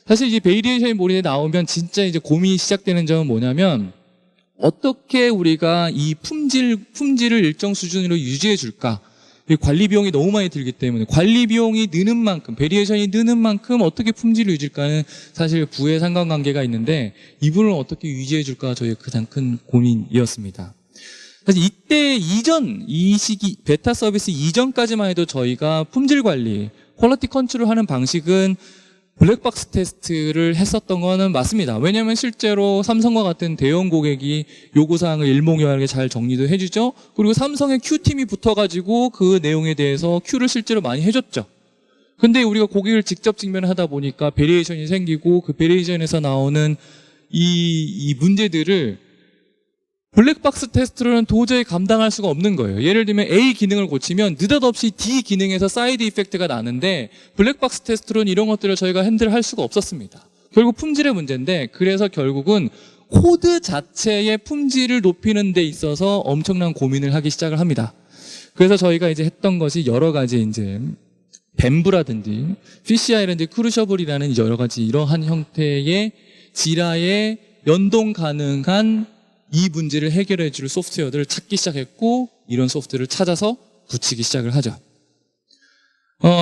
사실 이 베리에이션 모델이 나오면 진짜 이제 고민이 시작되는 점은 뭐냐면, 어떻게 우리가 이 품질을 일정 수준으로 유지해 줄까? 관리 비용이 너무 많이 들기 때문에 관리 비용이 느는 만큼, 베리에이션이 느는 만큼 어떻게 품질을 유지할까는 사실 부의 상관관계가 있는데, 이 부분을 어떻게 유지해 줄까 저희의 가장 큰 고민이었습니다. 사실 이때 이 시기 베타 서비스 이전까지만 해도 저희가 품질 관리, 퀄리티 컨트롤 하는 방식은 블랙박스 테스트를 했었던 거는 맞습니다. 왜냐하면 실제로 삼성과 같은 대형 고객이 요구사항을 일목요연하게 잘 정리도 해주죠. 그리고 삼성의 Q팀이 붙어가지고 그 내용에 대해서 Q를 실제로 많이 해줬죠. 근데 우리가 고객을 직접 직면하다 보니까 베리에이션이 생기고 그 베리에이션에서 나오는 이 문제들을 블랙박스 테스트로는 도저히 감당할 수가 없는 거예요. 예를 들면 A 기능을 고치면 느닷없이 D 기능에서 사이드 이펙트가 나는데 블랙박스 테스트로는 이런 것들을 저희가 핸들할 수가 없었습니다. 결국 품질의 문제인데, 그래서 결국은 코드 자체의 품질을 높이는 데 있어서 엄청난 고민을 하기 시작을 합니다. 그래서 저희가 이제 했던 것이 여러 가지 이제 뱀브라든지 PCI라든지 크루셔블이라는 여러 가지 이러한 형태의 지라에 연동 가능한 이 문제를 해결해 줄 소프트웨어들을 찾기 시작했고, 이런 소프트웨어를 찾아서 붙이기 시작을 하죠.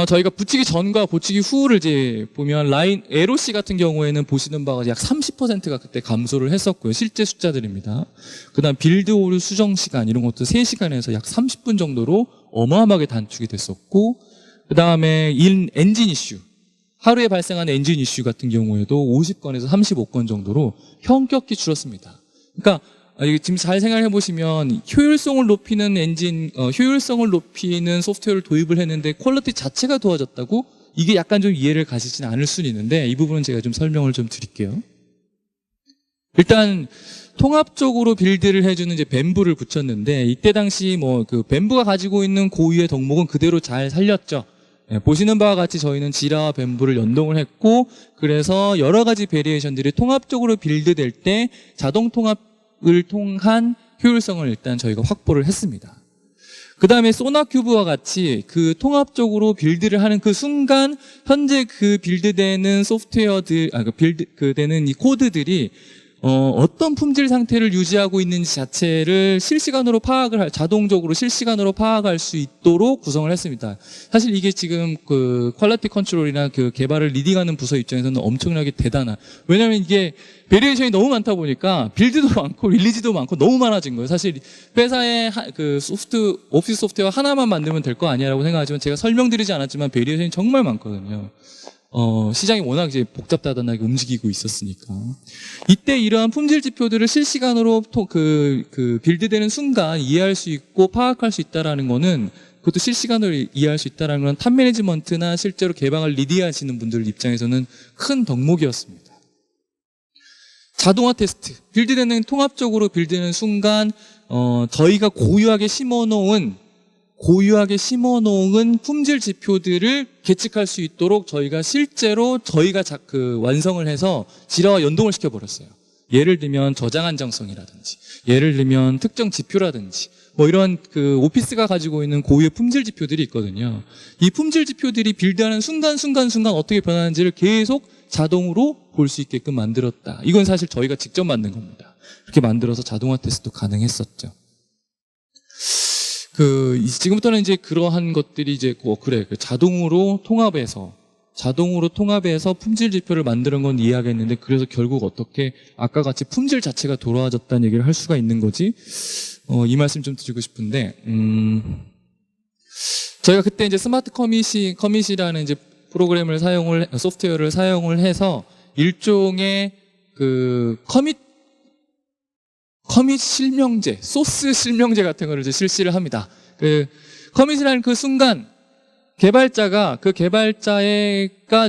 저희가 붙이기 전과 붙이기 후를 이제 보면 라인 LOC 같은 경우에는 보시는 바가 약 30%가 그때 감소를 했었고요. 실제 숫자들입니다. 그다음 빌드 오류 수정 시간 이런 것도 3시간에서 약 30분 정도로 어마어마하게 단축이 됐었고, 그다음에 엔진 이슈, 하루에 발생하는 엔진 이슈 같은 경우에도 50건에서 35건 정도로 현격히 줄었습니다. 그러니까 이게 지금 잘 생각해 보시면 효율성을 높이는 효율성을 높이는 소프트웨어를 도입을 했는데 퀄리티 자체가 좋아졌다고? 이게 약간 좀 이해를 가시지는 않을 수는 있는데, 이 부분은 제가 좀 설명을 좀 드릴게요. 일단 통합적으로 빌드를 해주는 이제 뱀브를 붙였는데, 이때 당시 뭐 그 뱀브가 가지고 있는 고유의 덕목은 그대로 잘 살렸죠. 보시는 바와 같이 저희는 지라와 뱀브를 연동을 했고, 그래서 여러 가지 베리에이션들이 통합적으로 빌드될 때 자동 통합을 통한 효율성을 일단 저희가 확보를 했습니다. 그 다음에 소나큐브와 같이 그 통합적으로 빌드를 하는 그 순간 현재 그 빌드되는 소프트웨어들, 되는 이 코드들이 어떤 품질 상태를 유지하고 있는지 자체를 실시간으로 자동적으로 실시간으로 파악할 수 있도록 구성을 했습니다. 사실 이게 지금 그 퀄리티 컨트롤이나 그 개발을 리딩하는 부서 입장에서는 엄청나게 왜냐면 이게 베리에이션이 너무 많다 보니까 빌드도 많고 릴리즈도 많고 너무 많아진 거예요. 사실 회사에 그 오피스 소프트웨어 하나만 만들면 될 거 아니야라고 생각하지만, 제가 설명드리지 않았지만 베리에이션이 정말 많거든요. 시장이 워낙 이제 복잡다단하게 움직이고 있었으니까. 이때 이러한 품질 지표들을 실시간으로 빌드되는 순간 이해할 수 있고 파악할 수 있다라는 거는, 그것도 실시간으로 이해할 수 있다라는 건 탑 매니지먼트나 실제로 개방을 리드하시는 분들 입장에서는 큰 덕목이었습니다. 자동화 테스트, 통합적으로 빌드되는 순간, 저희가 고유하게 심어놓은 품질 지표들을 계측할 수 있도록 저희가 실제로 완성을 해서 지라와 연동을 시켜버렸어요. 예를 들면 저장 안정성이라든지, 예를 들면 특정 지표라든지, 뭐 이런 그 오피스가 가지고 있는 고유의 품질 지표들이 있거든요. 이 품질 지표들이 빌드하는 순간 어떻게 변하는지를 계속 자동으로 볼 수 있게끔 만들었다. 이건 사실 저희가 직접 만든 겁니다. 그렇게 만들어서 자동화 테스트도 가능했었죠. 지금부터는 이제 그러한 것들이 이제 자동으로 통합해서 품질 지표를 만드는 건 이해하겠는데, 그래서 결국 어떻게 아까 같이 품질 자체가 돌아와졌다는 얘기를 할 수가 있는 거지? 이 말씀 좀 드리고 싶은데, 저희가 그때 이제 스마트 커밋이라는 이제 소프트웨어를 사용을 해서 일종의 커밋 실명제, 소스 실명제 같은 거를 이제 실시를 합니다. 커밋이라는 그 순간 개발자가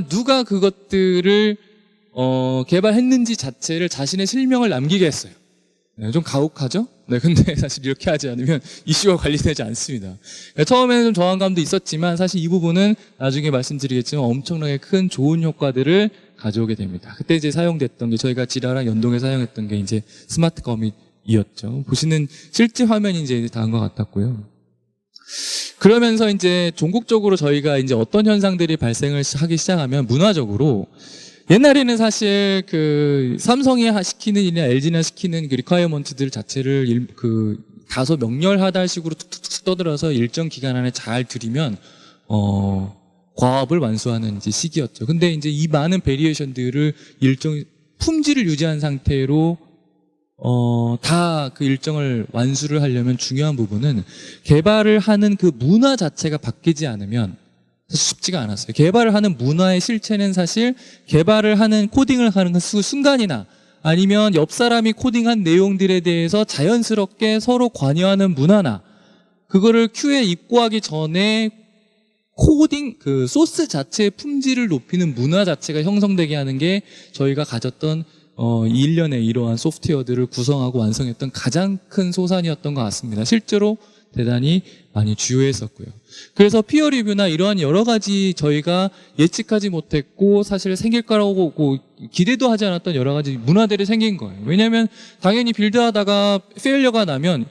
누가 그것들을 개발했는지 자체를 자신의 실명을 남기게 했어요. 네, 좀 가혹하죠? 네, 근데 사실 이렇게 하지 않으면 이슈가 관리되지 않습니다. 처음에는 좀 저항감도 있었지만, 사실 이 부분은 나중에 말씀드리겠지만 엄청나게 큰 좋은 효과들을 가져오게 됩니다. 그때 이제 사용됐던 게, 저희가 지라랑 연동해 사용했던 게 이제 스마트 커밋이었죠. 보시는 실제 화면이 이제 다한 것 같았고요. 그러면서 이제 종국적으로 저희가 이제 어떤 현상들이 발생을 하기 시작하면, 문화적으로 옛날에는 사실 삼성이 시키는 일이나 LG나 시키는 그 리콰이어먼트들 자체를 다소 명렬하다 식으로 툭툭툭 떠들어서 일정 기간 안에 잘 들이면 과업을 완수하는 이제 시기였죠. 근데 이제 이 많은 베리에이션들을 일정 품질을 유지한 상태로 다 그 일정을 완수를 하려면 중요한 부분은, 개발을 하는 그 문화 자체가 바뀌지 않으면 사실 쉽지가 않았어요. 개발을 하는 문화의 실체는 사실 개발을 하는 코딩을 하는 그 순간이나 아니면 옆 사람이 코딩한 내용들에 대해서 자연스럽게 서로 관여하는 문화나, 그거를 큐에 입고하기 전에 코딩, 그 소스 자체의 품질을 높이는 문화 자체가 형성되게 하는 게 저희가 가졌던 이 일련의 이러한 소프트웨어들을 구성하고 완성했던 가장 큰 소산이었던 것 같습니다. 실제로 대단히 많이 주요했었고요. 그래서 피어 리뷰나 이러한 여러 가지 저희가 예측하지 못했고 사실 생길 거라고 기대도 하지 않았던 여러 가지 문화들이 생긴 거예요. 왜냐하면 당연히 빌드하다가 페일러가 나면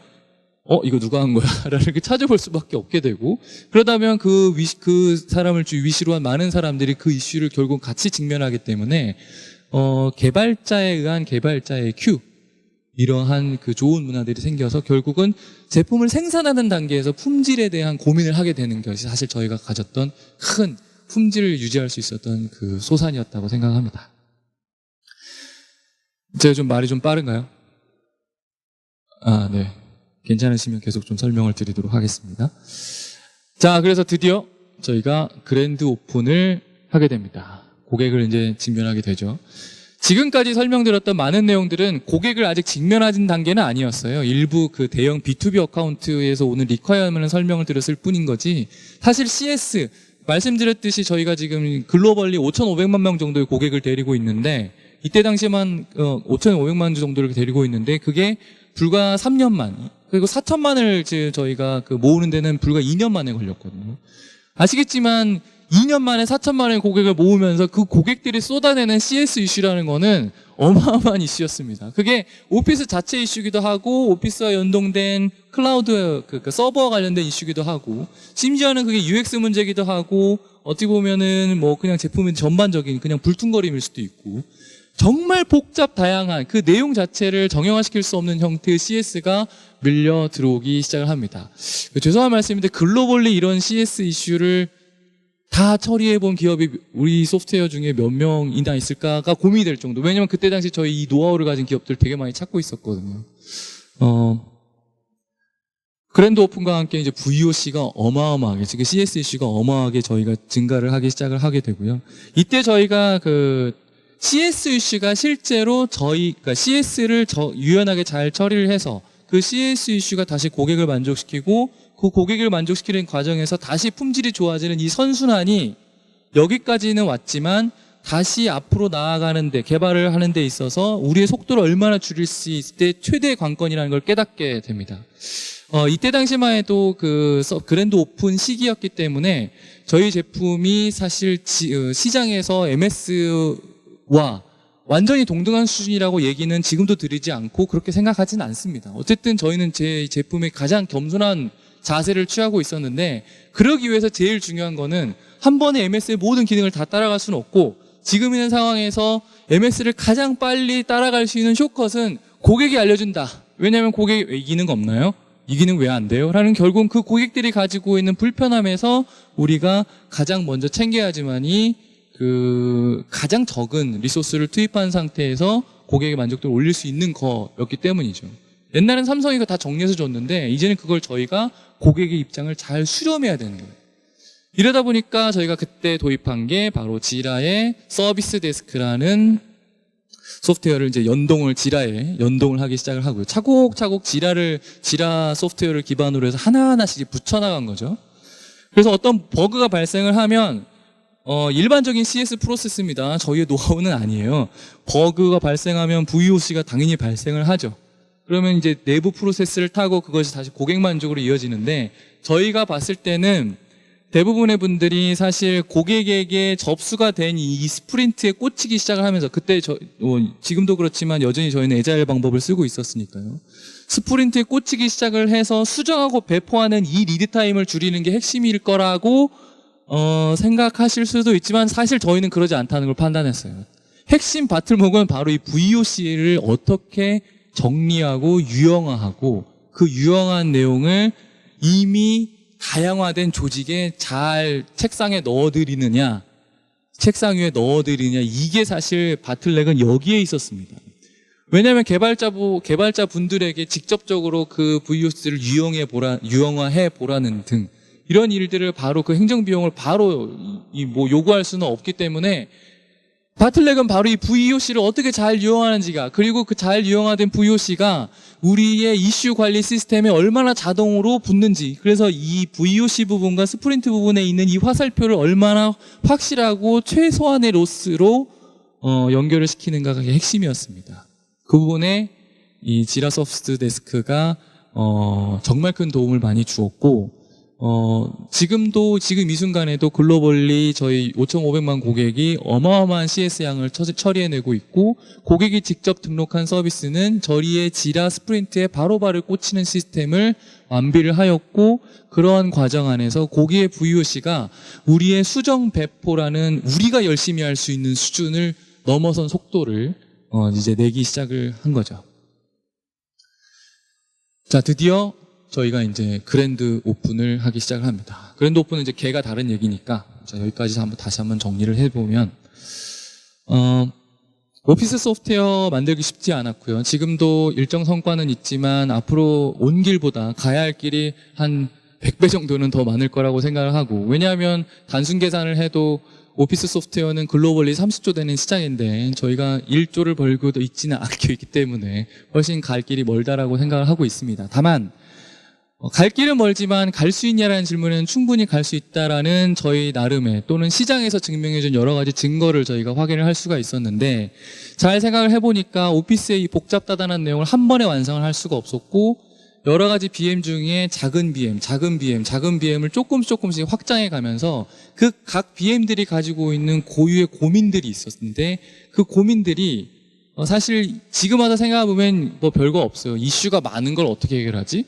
이거 누가 한 거야? 라는 걸 찾아볼 수밖에 없게 되고, 그러다면 그 사람을 위시로 한 많은 사람들이 그 이슈를 결국 같이 직면하기 때문에, 개발자에 의한 개발자의 큐, 이러한 그 좋은 문화들이 생겨서 결국은 제품을 생산하는 단계에서 품질에 대한 고민을 하게 되는 것이 사실 저희가 가졌던 큰 품질을 유지할 수 있었던 그 소산이었다고 생각합니다. 제가 좀 말이 좀 빠른가요? 네. 괜찮으시면 계속 좀 설명을 드리도록 하겠습니다. 자, 그래서 드디어 저희가 그랜드 오픈을 하게 됩니다. 고객을 이제 직면하게 되죠. 지금까지 설명드렸던 많은 내용들은 고객을 아직 직면하는 단계는 아니었어요. 일부 그 대형 B2B 어카운트에서 오는 리퀘어먼트 설명을 드렸을 뿐인 거지, 사실 CS, 말씀드렸듯이 저희가 지금 글로벌리 5,500만 명 정도의 고객을 데리고 있는데, 이때 당시만 5,500만 정도를 데리고 있는데, 그게 불과 3년 만, 그리고 4천만을 저희가 모으는 데는 불과 2년 만에 걸렸거든요. 아시겠지만 2년 만에 4천만의 고객을 모으면서 그 고객들이 쏟아내는 CS 이슈라는 거는 어마어마한 이슈였습니다. 그게 오피스 자체 이슈기도 하고, 오피스와 연동된 클라우드 서버와 관련된 이슈기도 하고, 심지어는 그게 UX 문제기도 하고, 어떻게 보면은 그냥 제품의 전반적인 그냥 불퉁거림일 수도 있고, 정말 복잡 다양한 그 내용 자체를 정형화시킬 수 없는 형태의 CS가 밀려 들어오기 시작을 합니다. 죄송한 말씀인데 글로벌리 이런 CS 이슈를 다 처리해본 기업이 우리 소프트웨어 중에 몇 명이나 있을까가 고민이 될 정도. 왜냐면 그때 당시 저희 이 노하우를 가진 기업들 되게 많이 찾고 있었거든요. 그랜드 오픈과 함께 이제 VOC가 어마어마하게, 지금 CS 이슈가 어마어마하게 저희가 증가를 하기 시작을 하게 되고요. 이때 저희가 CS 이슈가 실제로 그러니까 CS를 유연하게 잘 처리를 해서 그 CS 이슈가 다시 고객을 만족시키고, 그 고객을 만족시키는 과정에서 다시 품질이 좋아지는 이 선순환이 여기까지는 왔지만 다시 앞으로 나아가는데, 개발을 하는 데 있어서 우리의 속도를 얼마나 줄일 수 있을 때 최대의 관건이라는 걸 깨닫게 됩니다. 이때 당시만 해도 그랜드 오픈 시기였기 때문에 저희 제품이 사실 시장에서 MS와 완전히 동등한 수준이라고 얘기는 지금도 드리지 않고 그렇게 생각하지는 않습니다. 어쨌든 저희는 제 제품에 가장 겸손한 자세를 취하고 있었는데, 그러기 위해서 제일 중요한 거는 한 번에 MS의 모든 기능을 다 따라갈 수는 없고, 지금 있는 상황에서 MS를 가장 빨리 따라갈 수 있는 숏컷은 고객이 알려준다. 왜냐하면 고객이 이 기능 없나요? 이 기능 왜 안 돼요? 라는 결국은 그 고객들이 가지고 있는 불편함에서 우리가 가장 먼저 챙겨야지만이 가장 적은 리소스를 투입한 상태에서 고객의 만족도를 올릴 수 있는 거였기 때문이죠. 옛날엔 삼성이 다 정리해서 줬는데 이제는 그걸 저희가 고객의 입장을 잘 수렴해야 되는 거예요. 이러다 보니까 저희가 그때 도입한 게 바로 지라의 서비스 데스크라는 소프트웨어를 이제 지라에 연동을 하기 시작을 하고요. 차곡차곡 지라 소프트웨어를 기반으로 해서 하나하나씩 붙여나간 거죠. 그래서 어떤 버그가 발생을 하면 일반적인 CS 프로세스입니다. 저희의 노하우는 아니에요. 버그가 발생하면 VOC가 당연히 발생을 하죠. 그러면 이제 내부 프로세스를 타고 그것이 다시 고객 만족으로 이어지는데, 저희가 봤을 때는 대부분의 분들이 사실 고객에게 접수가 된 이 스프린트에 꽂히기 시작을 하면서, 그때 지금도 그렇지만 여전히 저희는 애자일 방법을 쓰고 있었으니까요. 스프린트에 꽂히기 시작을 해서 수정하고 배포하는 이 리드 타임을 줄이는 게 핵심일 거라고 생각하실 수도 있지만, 사실 저희는 그러지 않다는 걸 판단했어요. 핵심 바틀목은 바로 이 VOC를 어떻게 정리하고 유형화하고, 그 유형한 내용을 이미 다양화된 조직에 잘 책상 위에 넣어드리느냐, 이게 사실 바틀넥은 여기에 있었습니다. 왜냐하면 개발자 분들에게 직접적으로 그 VOC를 유형화해 보라는 등 이런 일들을 바로 그 행정 비용을 바로 요구할 수는 없기 때문에 바틀렉은 바로 이 VOC를 어떻게 잘 유용하는지가, 그리고 그 잘 유용화된 VOC가 우리의 이슈 관리 시스템에 얼마나 자동으로 붙는지, 그래서 이 VOC 부분과 스프린트 부분에 있는 이 화살표를 얼마나 확실하고 최소한의 로스로 연결을 시키는가가 핵심이었습니다. 그 부분에 이 지라 서비스 데스크가 정말 큰 도움을 많이 주었고, 지금 이 순간에도 글로벌리 저희 5,500만 고객이 어마어마한 CS 양을 처리해내고 있고, 고객이 직접 등록한 서비스는 저희의 지라 스프린트에 바로바로 꽂히는 시스템을 완비를 하였고, 그러한 과정 안에서 고객의 VOC가 우리의 수정 배포라는 우리가 열심히 할 수 있는 수준을 넘어선 속도를 이제 내기 시작을 한 거죠. 자, 드디어 저희가 이제 그랜드 오픈을 하기 시작을 합니다. 그랜드 오픈은 이제 개가 다른 얘기니까, 자, 여기까지 다시 한번 정리를 해보면, 오피스 소프트웨어 만들기 쉽지 않았고요. 지금도 일정 성과는 있지만 앞으로 온 길보다 가야 할 길이 한 100배 정도는 더 많을 거라고 생각을 하고, 왜냐하면 단순 계산을 해도 오피스 소프트웨어는 글로벌리 30조 되는 시장인데 저희가 1조를 벌고 있지는 않고 있기 때문에 훨씬 갈 길이 멀다라고 생각을 하고 있습니다. 다만 갈 길은 멀지만 갈 수 있냐라는 질문에는 충분히 갈 수 있다라는 저희 나름의, 또는 시장에서 증명해준 여러 가지 증거를 저희가 확인을 할 수가 있었는데, 잘 생각을 해보니까 오피스의 이 복잡다단한 내용을 한 번에 완성을 할 수가 없었고, 여러 가지 BM 중에 작은 BM을 조금씩 확장해 가면서 그 각 BM들이 가지고 있는 고유의 고민들이 있었는데, 그 고민들이 사실 지금 와서 생각해보면 뭐 별거 없어요. 이슈가 많은 걸 어떻게 해결하지?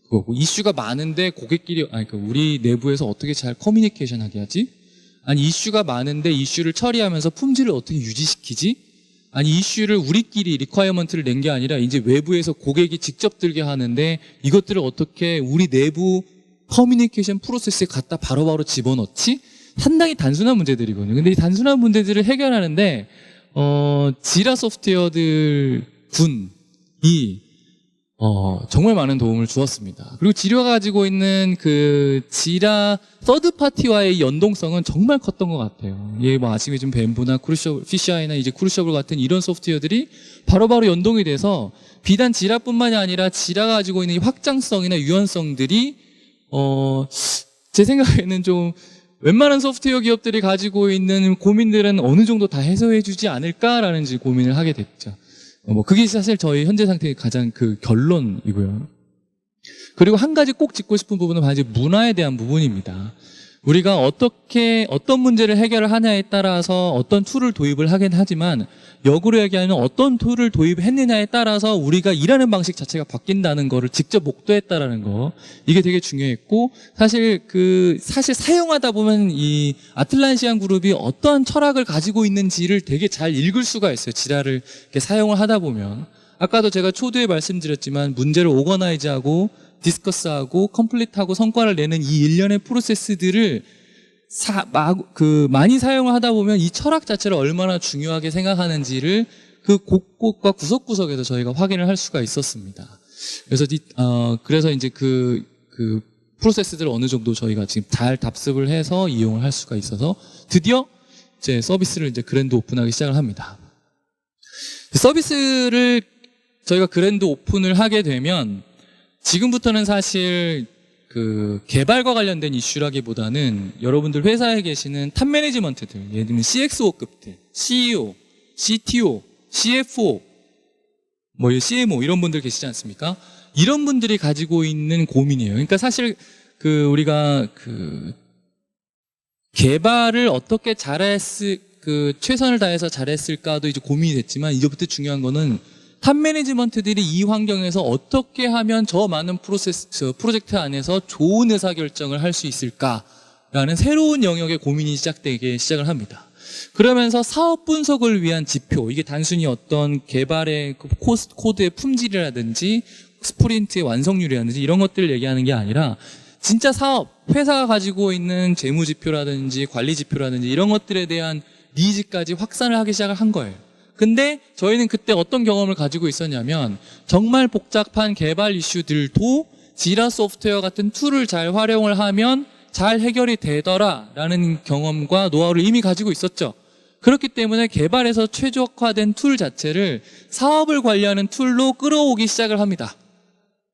그거고, 이슈가 많은데 고객끼리, 그러니까 우리 내부에서 어떻게 잘 커뮤니케이션 하게 하지? 아니, 이슈가 많은데 이슈를 처리하면서 품질을 어떻게 유지시키지? 아니, 이슈를 우리끼리 리ኳ이어먼트를 낸 게 아니라 이제 외부에서 고객이 직접 들게 하는데 이것들을 어떻게 우리 내부 커뮤니케이션 프로세스에 갖다 바로바로 집어넣지? 상당히 단순한 문제들이거든요. 근데 이 단순한 문제들을 해결하는데 지라 소프트웨어들 군이 정말 많은 도움을 주었습니다. 그리고 지라가 가지고 있는 그 지라 서드 파티와의 연동성은 정말 컸던 것 같아요. 예, 뭐 아시겠지만 뱀부나 피시아이나 이제 크루셔블 같은 이런 소프트웨어들이 바로바로 연동이 돼서 비단 지라뿐만이 아니라 지라가 가지고 있는 이 확장성이나 유연성들이 제 생각에는 좀 웬만한 소프트웨어 기업들이 가지고 있는 고민들은 어느 정도 다 해소해주지 않을까라는 고민을 하게 됐죠. 그게 사실 저희 현재 상태의 가장 그 결론이고요. 그리고 한 가지 꼭 짚고 싶은 부분은 바로 문화에 대한 부분입니다. 우리가 어떤 문제를 해결을 하냐에 따라서 어떤 툴을 도입을 하긴 하지만, 역으로 얘기하면 어떤 툴을 도입했느냐에 따라서 우리가 일하는 방식 자체가 바뀐다는 거를 직접 목도했다라는 거, 이게 되게 중요했고, 사실 사용하다 보면 이 아틀란시안 그룹이 어떠한 철학을 가지고 있는지를 되게 잘 읽을 수가 있어요. 지라를 이렇게 사용을 하다 보면. 아까도 제가 초두에 말씀드렸지만 문제를 오거나이즈하고 디스커스하고 컴플릿하고 성과를 내는 이 일련의 프로세스들을 많이 사용을 하다 보면 이 철학 자체를 얼마나 중요하게 생각하는지를 그 곳곳과 구석구석에서 저희가 확인을 할 수가 있었습니다. 그래서 이제 그 프로세스들을 어느 정도 저희가 지금 잘 답습을 해서 이용을 할 수가 있어서 드디어 이제 서비스를 이제 그랜드 오픈하기 시작을 합니다. 서비스를 저희가 그랜드 오픈을 하게 되면 지금부터는 사실 그 개발과 관련된 이슈라기보다는 여러분들 회사에 계시는 탑 매니지먼트들, 예를 들면 CXO급들, CEO, CTO, CFO, CMO 이런 분들 계시지 않습니까? 이런 분들이 가지고 있는 고민이에요. 그러니까 사실 우리가 개발을 어떻게 최선을 다해서 잘했을까도 이제 고민이 됐지만, 이제부터 중요한 거는 탑 매니지먼트들이 이 환경에서 어떻게 하면 저 많은 프로젝트 안에서 좋은 의사결정을 할 수 있을까라는 새로운 영역의 고민이 시작을 합니다. 그러면서 사업 분석을 위한 지표, 이게 단순히 어떤 개발의 코드의 품질이라든지 스프린트의 완성률이라든지 이런 것들을 얘기하는 게 아니라, 진짜 회사가 가지고 있는 재무 지표라든지 관리 지표라든지 이런 것들에 대한 니즈까지 확산을 하기 시작을 한 거예요. 근데 저희는 그때 어떤 경험을 가지고 있었냐면, 정말 복잡한 개발 이슈들도 지라 소프트웨어 같은 툴을 잘 활용을 하면 잘 해결이 되더라라는 경험과 노하우를 이미 가지고 있었죠. 그렇기 때문에 개발에서 최적화된 툴 자체를 사업을 관리하는 툴로 끌어오기 시작을 합니다.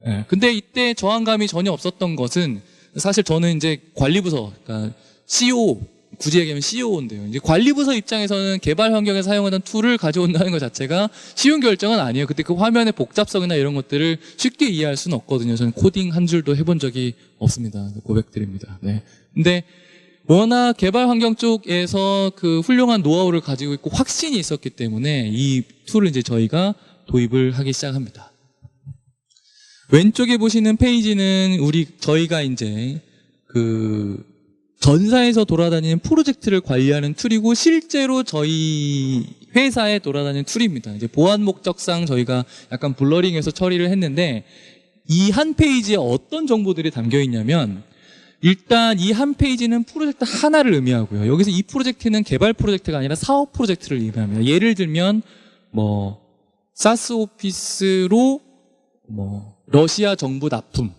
예. 근데 이때 저항감이 전혀 없었던 것은 사실 저는 이제 관리부서, 그러니까 CEO, 굳이 얘기하면 CEO인데요. 이제 관리부서 입장에서는 개발 환경에 사용하는 툴을 가져온다는 것 자체가 쉬운 결정은 아니에요. 그때 그 화면의 복잡성이나 이런 것들을 쉽게 이해할 수는 없거든요. 저는 코딩 한 줄도 해본 적이 없습니다. 고백드립니다. 네. 근데 워낙 개발 환경 쪽에서 그 훌륭한 노하우를 가지고 있고 확신이 있었기 때문에 이 툴을 이제 저희가 도입을 하기 시작합니다. 왼쪽에 보시는 페이지는 저희가 이제 그 전사에서 돌아다니는 프로젝트를 관리하는 툴이고 실제로 저희 회사에 돌아다니는 툴입니다. 이제 보안 목적상 저희가 약간 블러링해서 처리를 했는데 이 한 페이지에 어떤 정보들이 담겨 있냐면 일단 이 한 페이지는 프로젝트 하나를 의미하고요. 여기서 이 프로젝트는 개발 프로젝트가 아니라 사업 프로젝트를 의미합니다. 예를 들면 사스 오피스로 러시아 정부 납품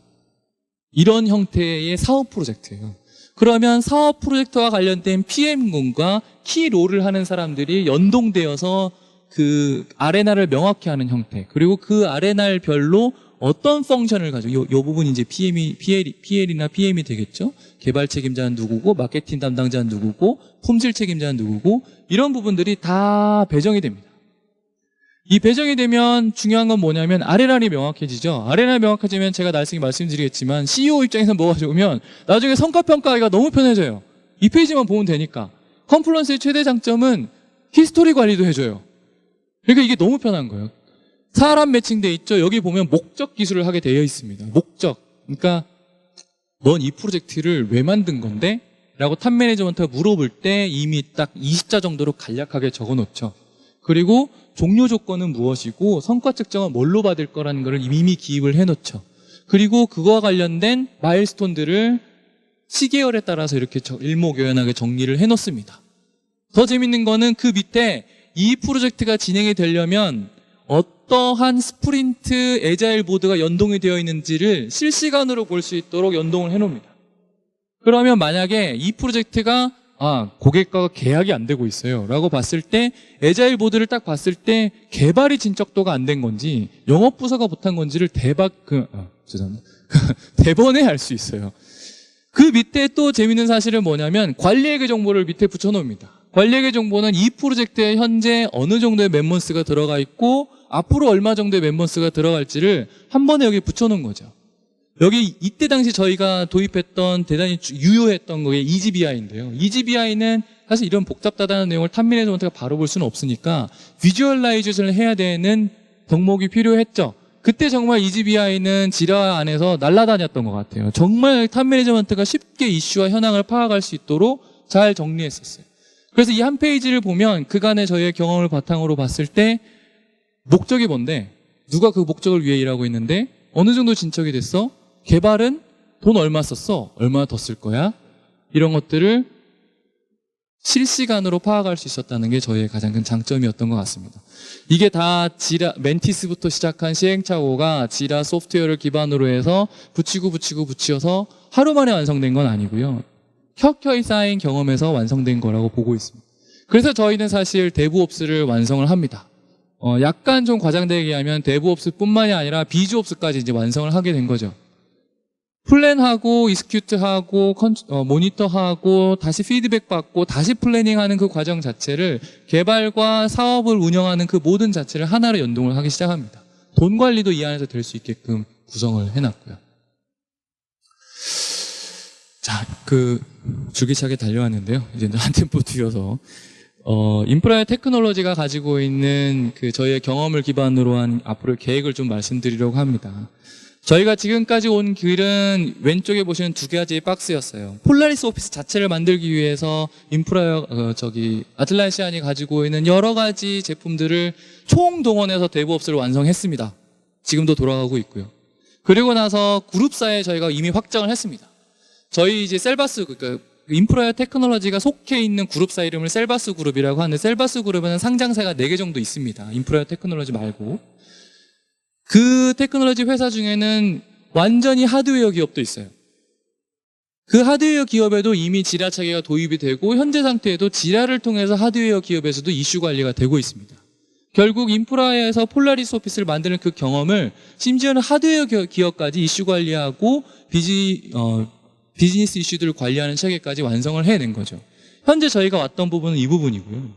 이런 형태의 사업 프로젝트예요. 그러면 사업 프로젝트와 관련된 PM군과 키롤을 하는 사람들이 연동되어서 그 아레나를 명확히 하는 형태, 그리고 그 아레나별로 어떤 펑션을 가지고 요 부분이 이제 PL이나 PM이 되겠죠. 개발 책임자는 누구고, 마케팅 담당자는 누구고, 품질 책임자는 누구고, 이런 부분들이 다 배정이 됩니다. 이 배정이 되면 중요한 건 뭐냐면 아레나이 명확해지죠. 아레나이 명확해지면 제가 나중에 말씀드리겠지만 CEO 입장에서 뭐가 좋으면 나중에 성과평가하기가 너무 편해져요. 이 페이지만 보면 되니까. 컴플런스의 최대 장점은 히스토리 관리도 해줘요. 그러니까 이게 너무 편한 거예요. 사람 매칭돼 있죠. 여기 보면 목적 기술을 하게 되어 있습니다. 목적. 그러니까 넌 이 프로젝트를 왜 만든 건데? 라고 탑 매니저먼트가 물어볼 때 이미 딱 20자 정도로 간략하게 적어놓죠. 그리고 종료 조건은 무엇이고 성과 측정은 뭘로 받을 거라는 것을 이미 기입을 해놓죠. 그리고 그거와 관련된 마일스톤들을 시계열에 따라서 이렇게 일목요연하게 정리를 해놓습니다. 더 재밌는 거는 그 밑에 이 프로젝트가 진행이 되려면 어떠한 스프린트 애자일 보드가 연동이 되어 있는지를 실시간으로 볼 수 있도록 연동을 해놓습니다. 그러면 만약에 이 프로젝트가 고객과 계약이 안 되고 있어요 라고 봤을 때 애자일 보드를 딱 봤을 때 개발이 진척도가 안 된 건지 영업부서가 못한 건지를 죄송합니다. 대번에 알 수 있어요. 그 밑에 또 재밌는 사실은 뭐냐면 관리회계 정보를 밑에 붙여놓습니다. 관리회계 정보는 이 프로젝트에 현재 어느 정도의 멤버스가 들어가 있고 앞으로 얼마 정도의 멤버스가 들어갈지를 한 번에 여기 붙여놓은 거죠. 여기 이때 당시 저희가 도입했던 대단히 유효했던 게 EGBI인데요. EGBI는 사실 이런 복잡하다는 내용을 탑 매니저먼트가 바로 볼 수는 없으니까 비주얼라이제이션을 해야 되는 덕목이 필요했죠. 그때 정말 EGBI는 지라 안에서 날아다녔던 것 같아요. 정말 탑 매니저먼트가 쉽게 이슈와 현황을 파악할 수 있도록 잘 정리했었어요. 그래서 이 한 페이지를 보면 그간의 저희의 경험을 바탕으로 봤을 때 목적이 뭔데? 누가 그 목적을 위해 일하고 있는데? 어느 정도 진척이 됐어? 개발은 돈 얼마 썼어? 얼마나 더 쓸 거야? 이런 것들을 실시간으로 파악할 수 있었다는 게 저희의 가장 큰 장점이었던 것 같습니다. 이게 다 멘티스부터 시작한 시행착오가 지라 소프트웨어를 기반으로 해서 붙여서 하루 만에 완성된 건 아니고요. 켜켜이 쌓인 경험에서 완성된 거라고 보고 있습니다. 그래서 저희는 사실 데브옵스를 완성을 합니다. 약간 좀 과장되게 얘기하면 데브옵스 뿐만이 아니라 비즈옵스까지 이제 완성을 하게 된 거죠. 플랜하고 이스큐트하고 모니터하고 다시 피드백 받고 다시 플래닝하는 그 과정 자체를 개발과 사업을 운영하는 그 모든 자체를 하나로 연동을 하기 시작합니다. 돈 관리도 이 안에서 될 수 있게끔 구성을 해놨고요. 자, 줄기차게 달려왔는데요. 이제 한 템포 뒤어서 인프라의 테크놀로지가 가지고 있는 저희의 경험을 기반으로 한 앞으로의 계획을 좀 말씀드리려고 합니다. 저희가 지금까지 온 길은 왼쪽에 보시는 두 가지의 박스였어요. 폴라리스 오피스 자체를 만들기 위해서 아틀란티안이 가지고 있는 여러 가지 제품들을 총동원해서 데브옵스를 완성했습니다. 지금도 돌아가고 있고요. 그리고 나서 그룹사에 저희가 이미 확장을 했습니다. 저희 이제 셀바스, 인프라이어 테크놀로지가 속해 있는 그룹사 이름을 셀바스 그룹이라고 하는데 셀바스 그룹에는 상장사가 4개 정도 있습니다. 인프라이어 테크놀로지 말고. 그 테크놀로지 회사 중에는 완전히 하드웨어 기업도 있어요. 그 하드웨어 기업에도 이미 지라 체계가 도입이 되고 현재 상태에도 지라를 통해서 하드웨어 기업에서도 이슈 관리가 되고 있습니다. 결국 인프라에서 폴라리스 오피스를 만드는 그 경험을 심지어는 하드웨어 기업까지 이슈 관리하고 비즈니스 이슈들을 관리하는 체계까지 완성을 해낸 거죠. 현재 저희가 왔던 부분은 이 부분이고요.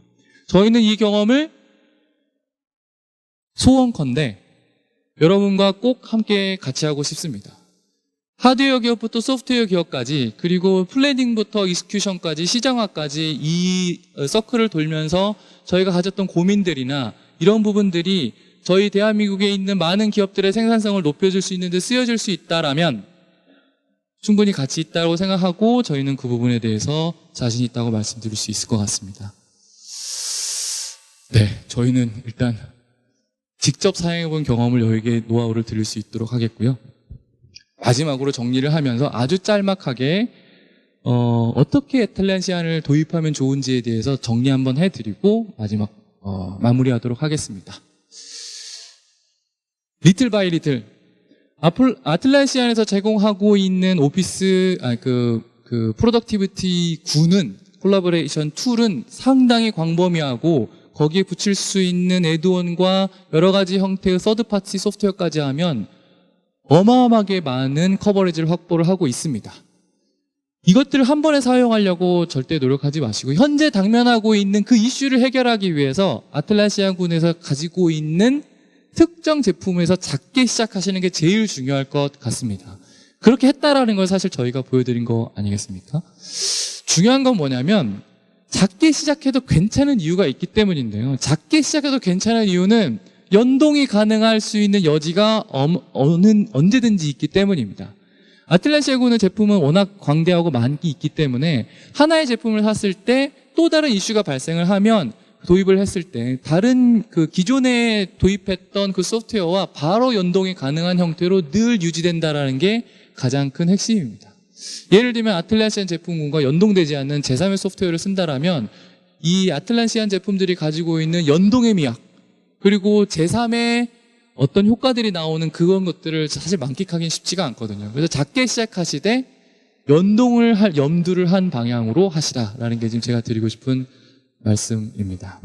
저희는 이 경험을 소원컨대 여러분과 꼭 함께 같이 하고 싶습니다. 하드웨어 기업부터 소프트웨어 기업까지, 그리고 플래닝부터 익스큐션까지, 시장화까지 이 서클을 돌면서 저희가 가졌던 고민들이나 이런 부분들이 저희 대한민국에 있는 많은 기업들의 생산성을 높여줄 수 있는 데 쓰여질 수 있다라면 충분히 가치 있다고 생각하고 저희는 그 부분에 대해서 자신 있다고 말씀드릴 수 있을 것 같습니다. 네, 저희는 일단 직접 사용해본 경험을 여기에 노하우를 드릴 수 있도록 하겠고요. 마지막으로 정리를 하면서 아주 짤막하게 어떻게 애틀란시안을 도입하면 좋은지에 대해서 정리 한번 해드리고 마지막 마무리하도록 하겠습니다. 리틀 바이 리틀, 아틀란시안에서 제공하고 있는 오피스 프로덕티비티 9는 콜라보레이션 툴은 상당히 광범위하고 거기에 붙일 수 있는 애드온과 여러 가지 형태의 서드파티 소프트웨어까지 하면 어마어마하게 많은 커버리지를 확보를 하고 있습니다. 이것들을 한 번에 사용하려고 절대 노력하지 마시고 현재 당면하고 있는 그 이슈를 해결하기 위해서 아틀란시안군에서 가지고 있는 특정 제품에서 작게 시작하시는 게 제일 중요할 것 같습니다. 그렇게 했다라는 걸 사실 저희가 보여드린 거 아니겠습니까? 중요한 건 뭐냐면 작게 시작해도 괜찮은 이유가 있기 때문인데요. 작게 시작해도 괜찮은 이유는 연동이 가능할 수 있는 여지가 언제든지 있기 때문입니다. 아틀란시아군의 제품은 워낙 광대하고 많기 있기 때문에 하나의 제품을 샀을 때 또 다른 이슈가 발생을 하면 도입을 했을 때 다른 그 기존에 도입했던 그 소프트웨어와 바로 연동이 가능한 형태로 늘 유지된다라는 게 가장 큰 핵심입니다. 예를 들면 아틀란시안 제품군과 연동되지 않는 제3의 소프트웨어를 쓴다라면 이 아틀란시안 제품들이 가지고 있는 연동의 미학 그리고 제3의 어떤 효과들이 나오는 그런 것들을 사실 만끽하기는 쉽지가 않거든요. 그래서 작게 시작하시되 연동을 할 염두를 한 방향으로 하시라라는 게 지금 제가 드리고 싶은 말씀입니다.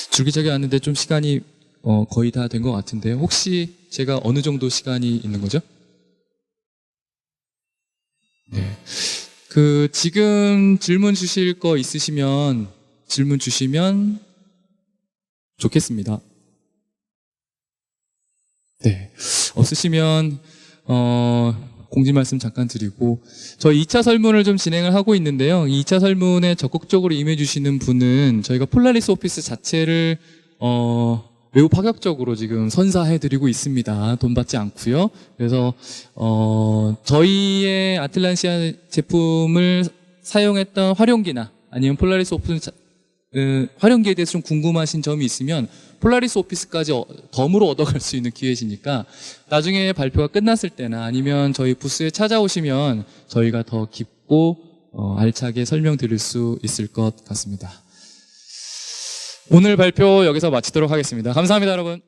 줄기차게 왔는데 좀 시간이 거의 다 된 것 같은데 혹시 제가 어느 정도 시간이 있는 거죠? 네. 지금 질문 주실 거 있으시면 질문 주시면 좋겠습니다. 네. 없으시면, 공지 말씀 잠깐 드리고, 저희 2차 설문을 좀 진행을 하고 있는데요. 이 2차 설문에 적극적으로 임해주시는 분은 저희가 폴라리스 오피스 자체를, 매우 파격적으로 지금 선사해드리고 있습니다. 돈 받지 않고요. 그래서 저희의 아틀란시아 제품을 사용했던 활용기나 아니면 폴라리스 오피스 활용기에 대해서 좀 궁금하신 점이 있으면 폴라리스 오피스까지 덤으로 얻어갈 수 있는 기회시니까 나중에 발표가 끝났을 때나 아니면 저희 부스에 찾아오시면 저희가 더 깊고 알차게 설명드릴 수 있을 것 같습니다. 오늘 발표 여기서 마치도록 하겠습니다. 감사합니다, 여러분.